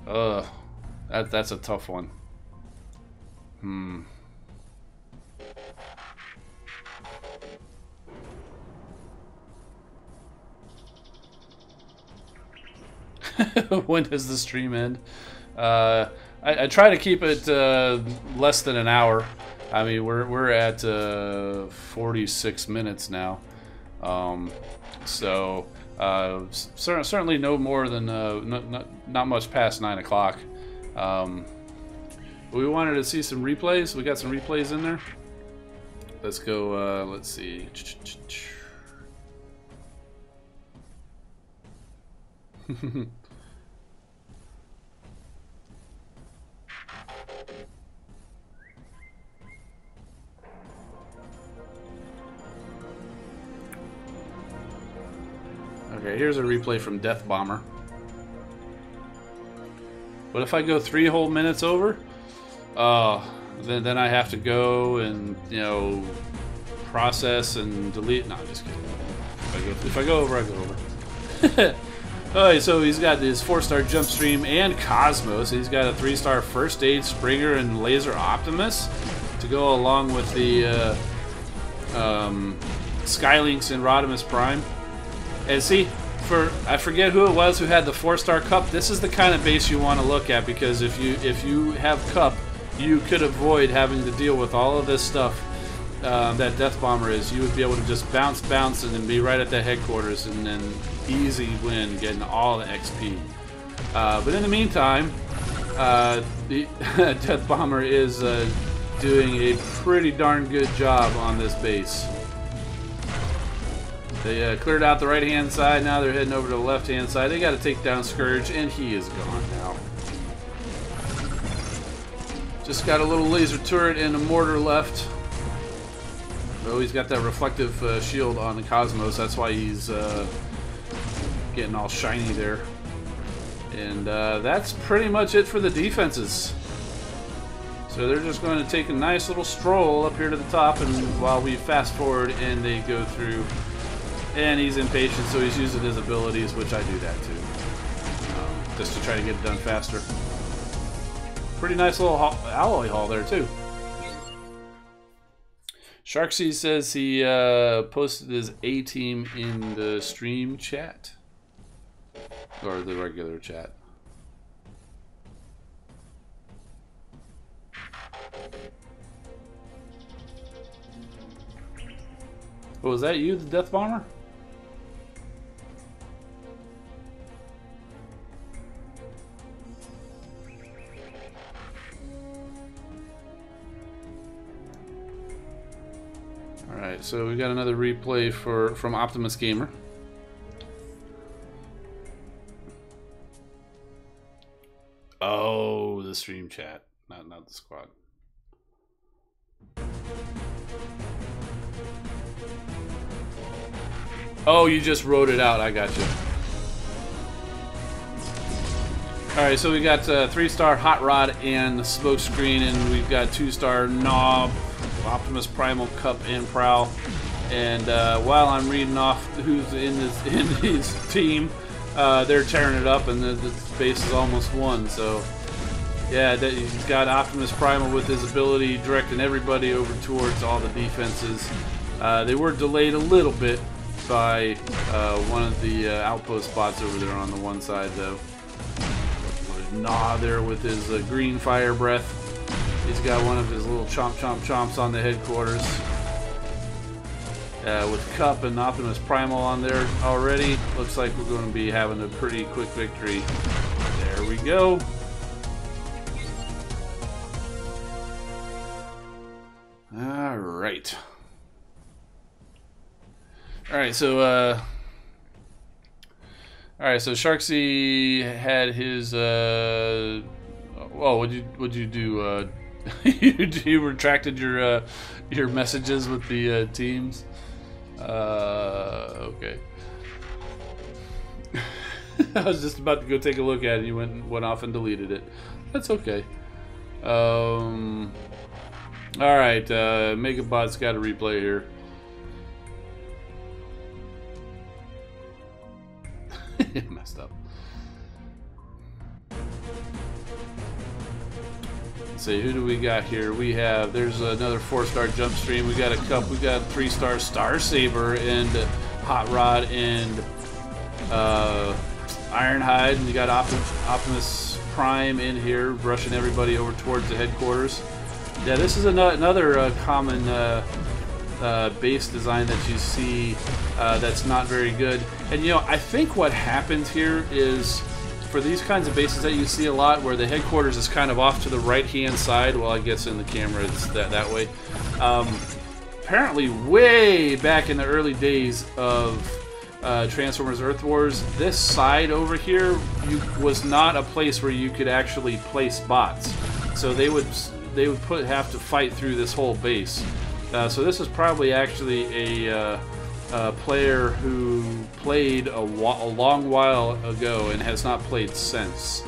That's a tough one. When does the stream end? I try to keep it less than an hour. I mean, we're at 46 minutes now, so certainly no more than not much past 9 o'clock. We wanted to see some replays. We got some replays in there. Let's go. Let's see. Okay, here's a replay from Death Bomber. What if I go 3 whole minutes over? Then I have to go and, process and delete. No, I'm just kidding. If I go over, I go over. Alright, so he's got his 4-star jump stream and Cosmos. He's got a 3-star First Aid Springer and Laser Optimus to go along with the Skylinks and Rodimus Prime. And see, I forget who it was who had the 4-star Cup. This is the kind of base you want to look at, because if you have Cup, you could avoid having to deal with all of this stuff that Death Bomber is. You would be able to just bounce, and then be right at the headquarters, and then easy win, getting all the XP. But in the meantime, the Death Bomber is doing a pretty darn good job on this base. They cleared out the right-hand side. Now they're heading over to the left-hand side. They got to take down Scourge, and he is gone now. Just got a little laser turret and a mortar left. Oh, he's got that reflective shield on the Cosmos. That's why he's getting all shiny there. And that's pretty much it for the defenses. So they're just going to take a nice little stroll up here to the top, and while we fast forward and they go through. And he's impatient, so he's using his abilities, which I do that too, just to try to get it done faster. Pretty nice little alloy haul there too. Sharksy says he posted his A-team in the stream chat, or the regular chat. Oh, is that you, the Death Bomber? Alright, so we got another replay from Optimus Gamer. Oh, the stream chat, not the squad. Oh, you just wrote it out. I got you. Alright, so we got 3-star Hot Rod and Smokescreen, and we've got 2-star Knob, Optimus Primal, Cup, and Prowl. And while I'm reading off who's in his team, they're tearing it up, and the base is almost won. So, yeah, he's got Optimus Primal with his ability directing everybody over towards all the defenses. They were delayed a little bit by one of the outpost bots over there on the one side, though. Nah, there with his green fire breath. He's got one of his little chomps on the headquarters. With Cup and Optimus Primal on there already, looks like we're going to be having a pretty quick victory. There we go. Alright. Alright, so Sharksy had his well, what'd you do? You retracted your messages with the teams. Okay. I was just about to go take a look at it. You went off and deleted it. That's okay. All right. Megabot's got a replay here. Messed up. Let's see, who do we got here? We have, there's another 4-star jump stream. We got a Cup, we got 3-star Star Saber and Hot Rod and Ironhide, and you got Optimus Prime in here rushing everybody over towards the headquarters. Yeah, this is another common base design that you see that's not very good. And you know, I think what happens here is, for these kinds of bases that you see a lot, where the headquarters is kind of off to the right-hand side, well, I guess in the camera it's that way. Apparently, way back in the early days of Transformers Earth Wars, this side over here was not a place where you could actually place bots. So they would have to fight through this whole base. So this is probably actually a player who played a long while ago and has not played since.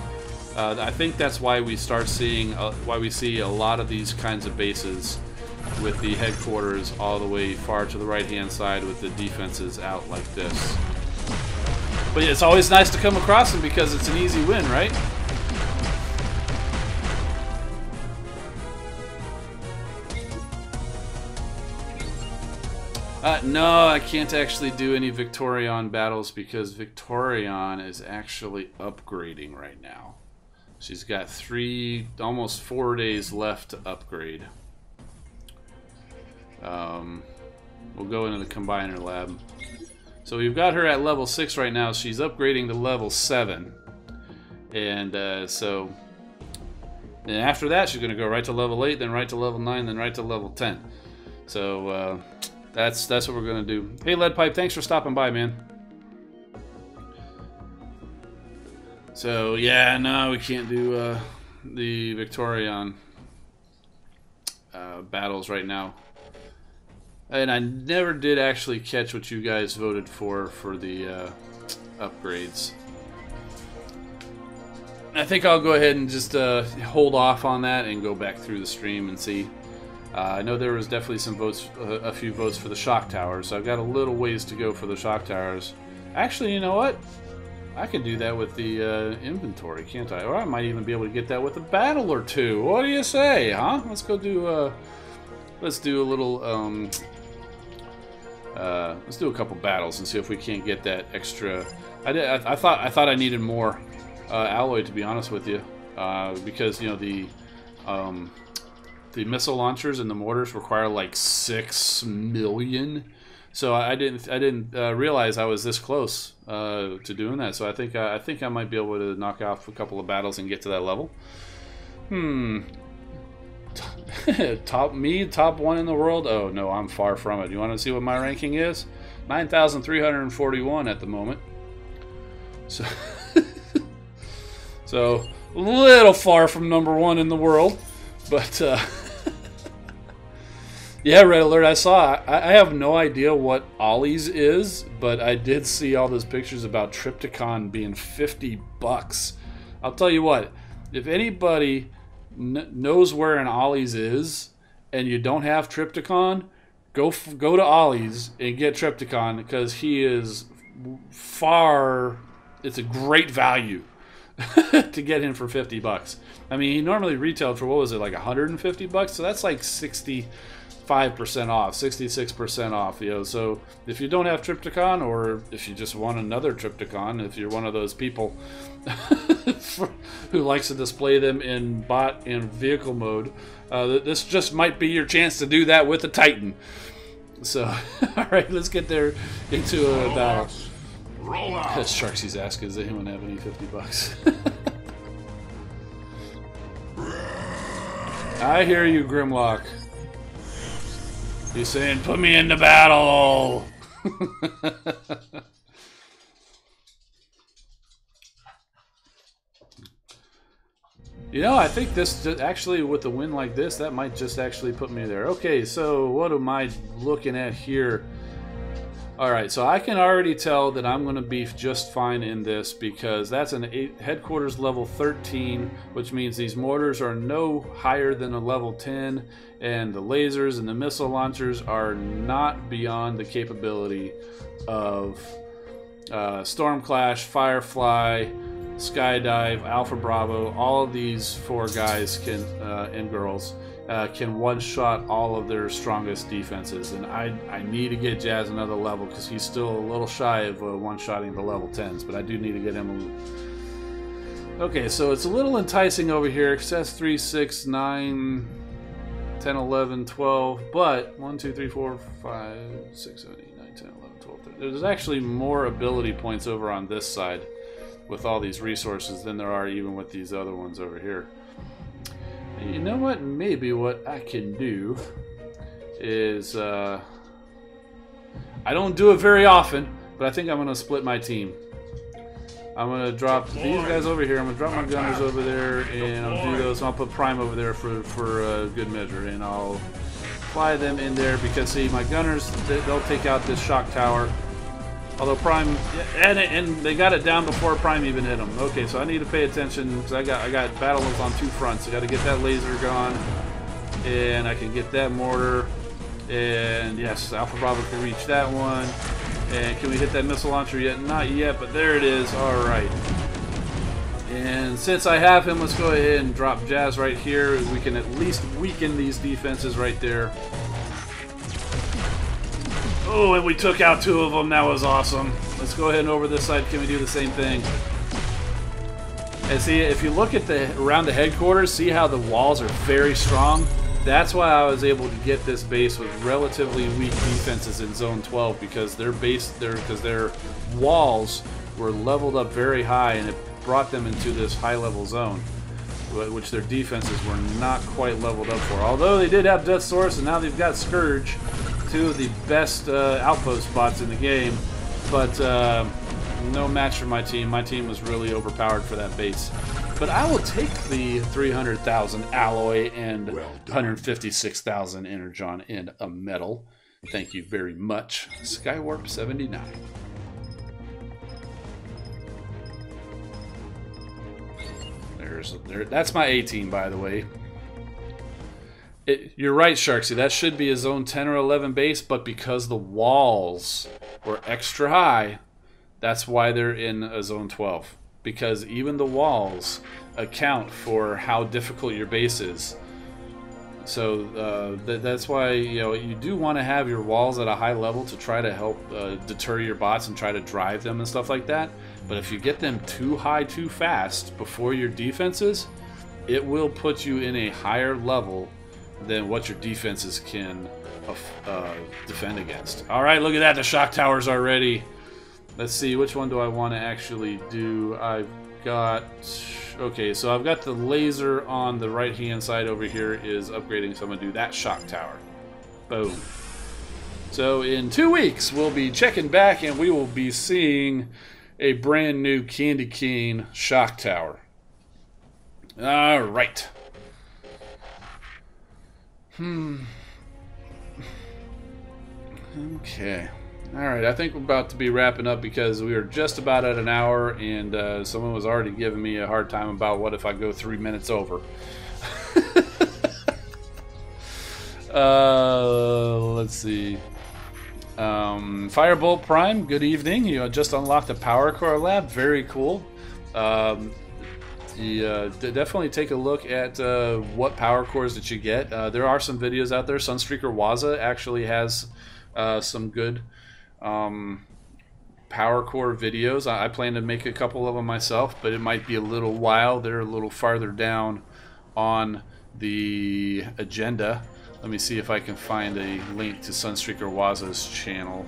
I think that's why we start seeing why we see a lot of these kinds of bases with the headquarters all the way far to the right-hand side with the defenses out like this. But it's always nice to come across them because it's an easy win, right? No, I can't actually do any Victorion battles because Victorion is actually upgrading right now. She's got almost 4 days left to upgrade. We'll go into the Combiner Lab. So we've got her at level 6 right now. She's upgrading to level 7. And and after that, she's going to go right to level 8, then right to level 9, then right to level 10. So, that's what we're gonna do. Hey, Lead Pipe, thanks for stopping by, man. So yeah, no, we can't do the Victorion battles right now. And I never did actually catch what you guys voted for the upgrades. I think I'll go ahead and just hold off on that and go back through the stream and see. I know there was definitely some votes, a few votes for the shock towers, so I've got a little ways to go for the shock towers. Actually, you know what? I can do that with the inventory, can't I? Or I might even be able to get that with a battle or two. What do you say, huh? Let's go do, let's do a little, let's do a couple battles and see if we can't get that extra. I thought I needed more alloy, to be honest with you, because, you know, the missile launchers and the mortars require like 6 million. So I didn't realize I was this close to doing that. So I think I might be able to knock off a couple of battles and get to that level. Top one in the world? Oh no, I'm far from it. You want to see what my ranking is? 9,341 at the moment. So, so a little far from #1 in the world, but. Yeah, Red Alert, I saw. I have no idea what Ollie's is, but I did see all those pictures about Trypticon being $50. I'll tell you what, if anybody knows where an Ollie's is and you don't have Trypticon, go to Ollie's and get Trypticon, because he is it's a great value to get him for $50. I mean, he normally retailed for, what was it, like $150? So that's like 65% off, 66% off, you know. So if you don't have Trypticon, or if you just want another Trypticon, if you're one of those people who likes to display them in bot and vehicle mode, this just might be your chance to do that with the Titan. So, all right, let's get there into a battle. Roll out. Sharksy's asking, does anyone have any $50? I hear you, Grimlock. He's saying, put me into battle! You know, I think this actually, with a win like this, that might just actually put me there. Okay, so what am I looking at here? Alright, so I can already tell that I'm going to be just fine in this, because that's an headquarters level 13, which means these mortars are no higher than a level 10, and the lasers and the missile launchers are not beyond the capability of Stormclash, Firefly, Skydive, Alpha Bravo. All of these 4 guys can and girls can one-shot all of their strongest defenses, and I need to get Jazz another level, because he's still a little shy of one-shotting the level 10s, but I do need to get him okay, so it's a little enticing over here, because that's 3, 6, 9, 10, 11, 12, but 1, 2, 3, 4, 5, 6, 7, 8, 9, 10, 11, 12, 13. There's actually more ability points over on this side with all these resources than there are even with these other ones over here. You know what? Maybe what I can do is, I don't do it very often, but I think I'm going to split my team. I'm going to drop these guys over here, I'm going to drop my gunners over there, and I'll do those, and I'll put Prime over there for good measure, and I'll fly them in there, because see, my gunners, they'll take out this shock tower. Although Prime, and they got it down before Prime even hit them. Okay, so I need to pay attention, because I got battles on 2 fronts. I got to get that laser gone, and I can get that mortar, and yes, Alpha Bravo can reach that one. And can we hit that missile launcher yet? Not yet, but there it is. All right. And since I have him, let's go ahead and drop Jazz right here. We can at least weaken these defenses right there. Oh, and we took out 2 of them. That was awesome. Let's go ahead and over this side. Can we do the same thing? And see, if you look at around the headquarters, see how the walls are very strong? That's why I was able to get this base with relatively weak defenses in Zone 12, because their walls were leveled up very high, and it brought them into this high-level zone, which their defenses were not quite leveled up for. Although they did have Death Source, and now they've got Scourge, 2 of the best outpost spots in the game, but no match for my team. My team was really overpowered for that base. But I will take the 300,000 alloy and 156,000 energon and a medal. Thank you very much. Skywarp 79. That's my A team, by the way. You're right, Sharksy. That should be a zone 10 or 11 base, but because the walls were extra high, that's why they're in a zone 12. Because even the walls account for how difficult your base is. So that's why, you know, you do want to have your walls at a high level to try to help deter your bots and try to drive them and stuff like that. But if you get them too high too fast before your defenses, it will put you in a higher level than what your defenses can defend against. All right, look at that. The shock towers are ready. Let's see, which one do I want to actually do? I've got... Okay, so I've got the laser on the right-hand side over here is upgrading, so I'm going to do that shock tower. Boom. So in 2 weeks, we'll be checking back and we will be seeing a brand new Candy Cane shock tower. All right. Okay. All right, I think we're about to be wrapping up because we are just about at an hour, and someone was already giving me a hard time about what if I go 3 minutes over. Let's see. Firebolt Prime, good evening. You just unlocked the Power Core Lab. Very cool. Definitely take a look at what power cores that you get. There are some videos out there. Sunstreaker Waza actually has some good power core videos. I plan to make a couple of them myself, but it might be a little while. They're a little farther down on the agenda. Let me see if I can find a link to Sunstreaker Waza's channel.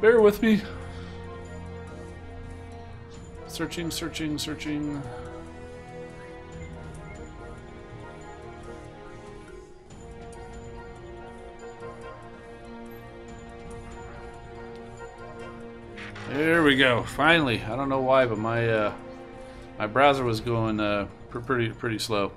Bear with me. Searching, searching, searching. There we go. Finally. I don't know why, but my my browser was going pretty slow.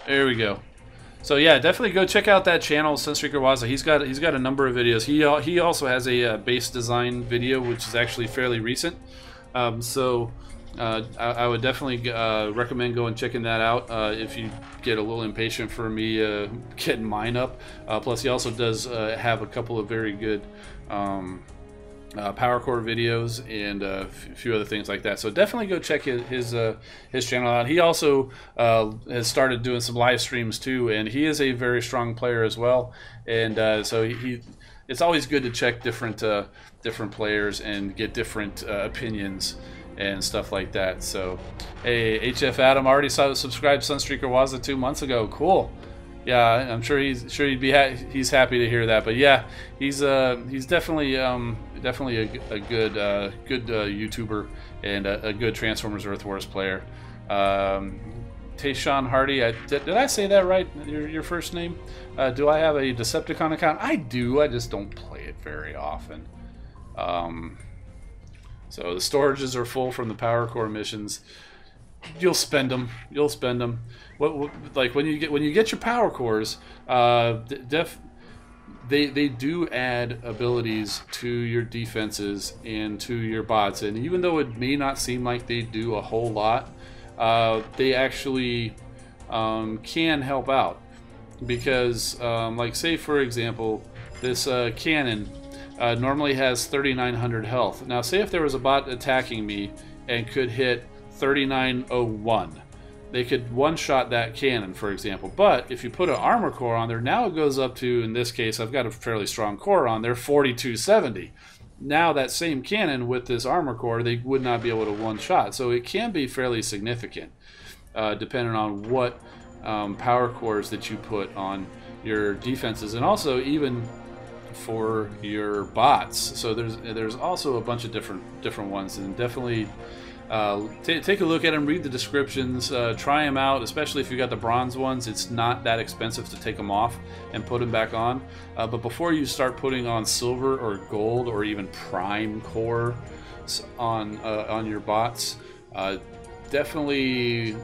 There we go. So yeah, definitely go check out that channel, Sunstreaker Waza. He's got a number of videos. He also has a base design video, which is actually fairly recent. I would definitely recommend going checking that out if you get a little impatient for me getting mine up. Plus, he also does have a couple of very good power core videos and a few other things like that. So definitely go check his channel out. He also has started doing some live streams too, and he is a very strong player as well. And so it's always good to check different players and get different opinions and stuff like that. So, hey, HF Adam already subscribed Sunstreaker Waza 2 months ago. Cool. Yeah, I'm sure he's he's happy to hear that. But yeah, he's definitely a good YouTuber and a good Transformers Earth Wars player. Tayshawn Hardy, did I say that right? Your first name? Do I have a Decepticon account? I do. I just don't play it very often. So the storages are full from the power core missions. You'll spend them. You'll spend them. Like when you get your power cores, they do add abilities to your defenses and to your bots. And even though it may not seem like they do a whole lot, they actually can help out. Because, like say for example, this cannon normally has 3,900 health. Now say if there was a bot attacking me and could hit 3,901. They could one-shot that cannon, for example. But if you put an armor core on there, now it goes up to, in this case, I've got a fairly strong core on there, 4,270. Now that same cannon with this armor core, they would not be able to one-shot. So it can be fairly significant, depending on what power cores that you put on your defenses, and also even for your bots. So there's also a bunch of different ones, and definitely take a look at them, read the descriptions, try them out, especially if you got the bronze ones. It's not that expensive to take them off and put them back on. But before you start putting on silver or gold or even prime core on your bots, definitely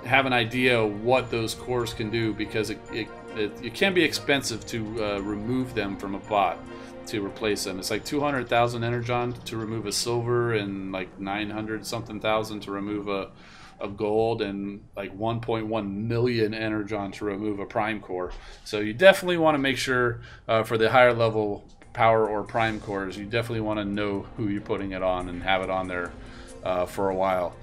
have an idea what those cores can do, because it can be expensive to remove them from a bot to replace them. It's like 200,000 energon to remove a silver, and like 900 something thousand to remove a gold, and like 1.1 million energon to remove a prime core. So you definitely want to make sure for the higher level power or prime cores, you definitely want to know who you're putting it on and have it on there for a while.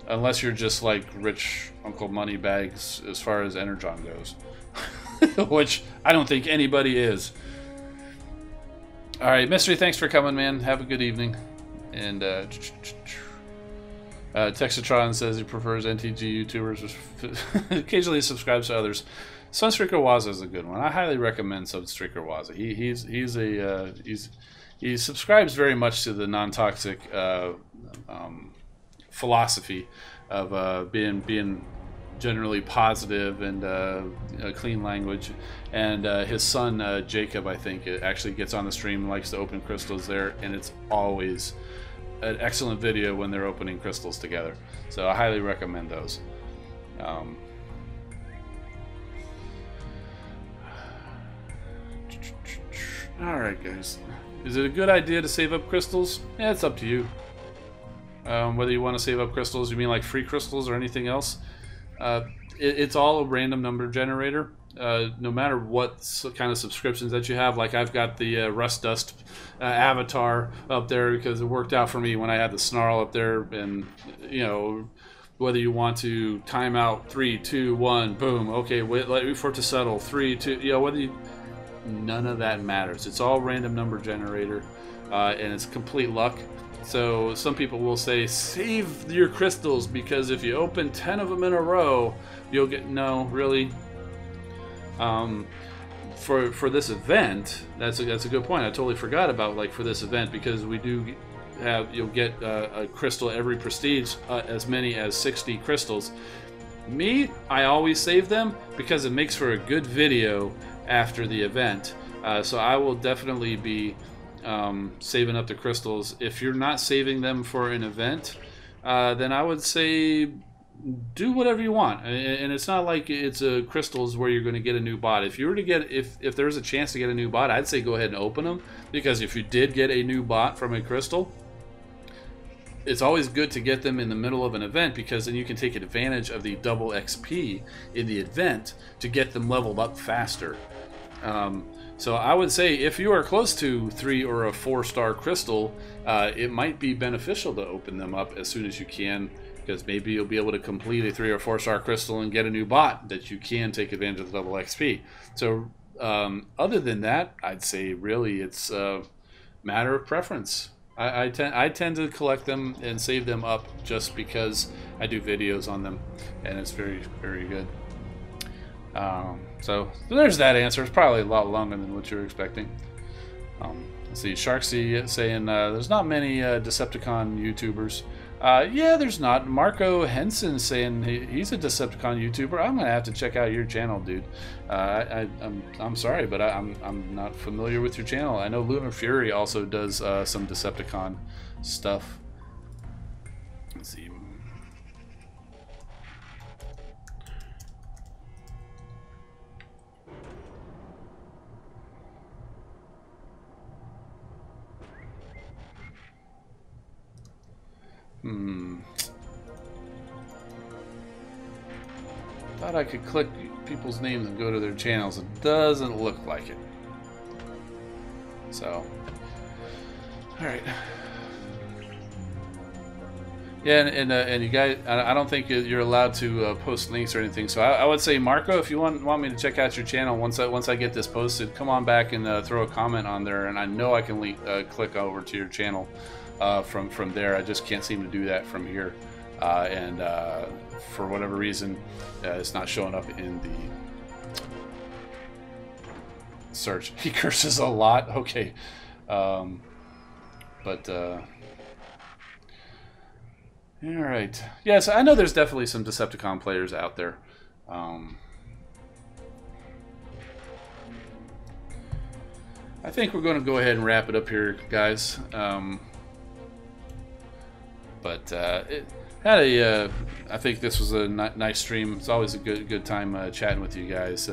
Unless you're just like rich Uncle Moneybags as far as Energon goes. Which I don't think anybody is. Alright, Mystery, thanks for coming, man. Have a good evening. And Texatron says he prefers NTG YouTubers, occasionally subscribes to others. Sunstreaker Waza is a good one. I highly recommend Sunstreaker Waza. He subscribes very much to the non-toxic philosophy of being generally positive and clean language. And his son Jacob, I think, actually gets on the stream and likes to open crystals there, and it's always an excellent video when they're opening crystals together. So I highly recommend those. Alright, guys. Is it a good idea to save up crystals? Yeah, it's up to you. Whether you want to save up crystals, you mean like free crystals or anything else? It's all a random number generator. No matter what kind of subscriptions that you have. Like I've got the Rust Dust avatar up there because it worked out for me when I had the Snarl up there. And, you know, whether you want to time out 3, 2, 1, boom, okay, wait for it to settle, 3, 2, you know, whether you... None of that matters. It's all random number generator, and it's complete luck. So some people will say, save your crystals, because if you open 10 of them in a row, you'll get... No, really. For this event, that's a good point. I totally forgot about, like, for this event, because we do have... You'll get a crystal every prestige, as many as 60 crystals. Me, I always save them because it makes for a good video after the event. So I will definitely be saving up the crystals. If you're not saving them for an event, then I would say do whatever you want. And it's not like it's crystals where you're going to get a new bot. If you were to get, if there's a chance to get a new bot, I'd say go ahead and open them, because if you did get a new bot from a crystal, it's always good to get them in the middle of an event, because then you can take advantage of the double XP in the event to get them leveled up faster. So I would say if you are close to 3 or a 4-star crystal, it might be beneficial to open them up as soon as you can, because maybe you'll be able to complete a 3 or 4-star crystal and get a new bot that you can take advantage of the double XP. So other than that, I'd say really it's a matter of preference. I tend to collect them and save them up just because I do videos on them, and it's very, very good. So there's that answer. It's probably a lot longer than what you were expecting. Let's see, Sharksy saying there's not many Decepticon YouTubers. Yeah, there's not. Marco Henson saying he's a Decepticon YouTuber. I'm gonna have to check out your channel, dude. I'm sorry, but I'm not familiar with your channel. I know Lunar Fury also does some Decepticon stuff. Let's see. Thought I could click people's names and go to their channels. It doesn't look like it. So, alright. Yeah, and you guys, I don't think you're allowed to post links or anything. So I would say, Marco, if you want me to check out your channel once I get this posted, come on back and throw a comment on there, and I know I can click over to your channel from there. I just can't seem to do that from here, and for whatever reason, it's not showing up in the search. He curses a lot. Okay, but. All right. Yes, I know there's definitely some Decepticon players out there. I think we're going to go ahead and wrap it up here, guys. It had a. I think this was a nice stream. It's always a good time chatting with you guys.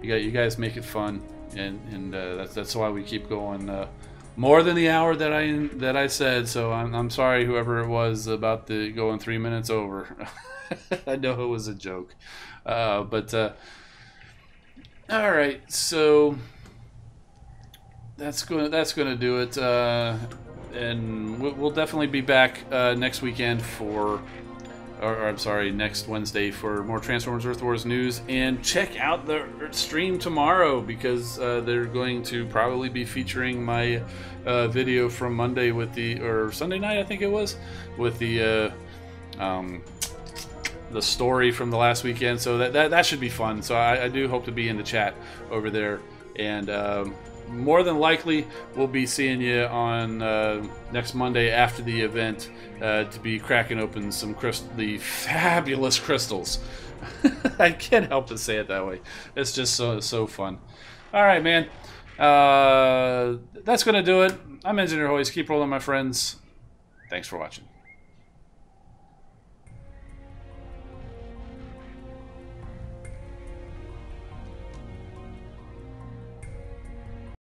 You guys make it fun, and that's why we keep going. More than the hour that I said, so I'm sorry, whoever it was, about the going 3 minutes over. I know it was a joke, all right. So that's going to do it. And we'll definitely be back next weekend for, or I'm sorry, next Wednesday for more Transformers Earth Wars news. And check out the stream tomorrow, because they're going to probably be featuring my video from Monday with or Sunday night, I think it was, with the story from the last weekend. So that should be fun. So I do hope to be in the chat over there. And more than likely, we'll be seeing you on next Monday after the event to be cracking open some the fabulous crystals. I can't help but say it that way. It's just so fun. All right, man. That's going to do it. I'm Engineer Hoist. Keep rolling, my friends. Thanks for watching.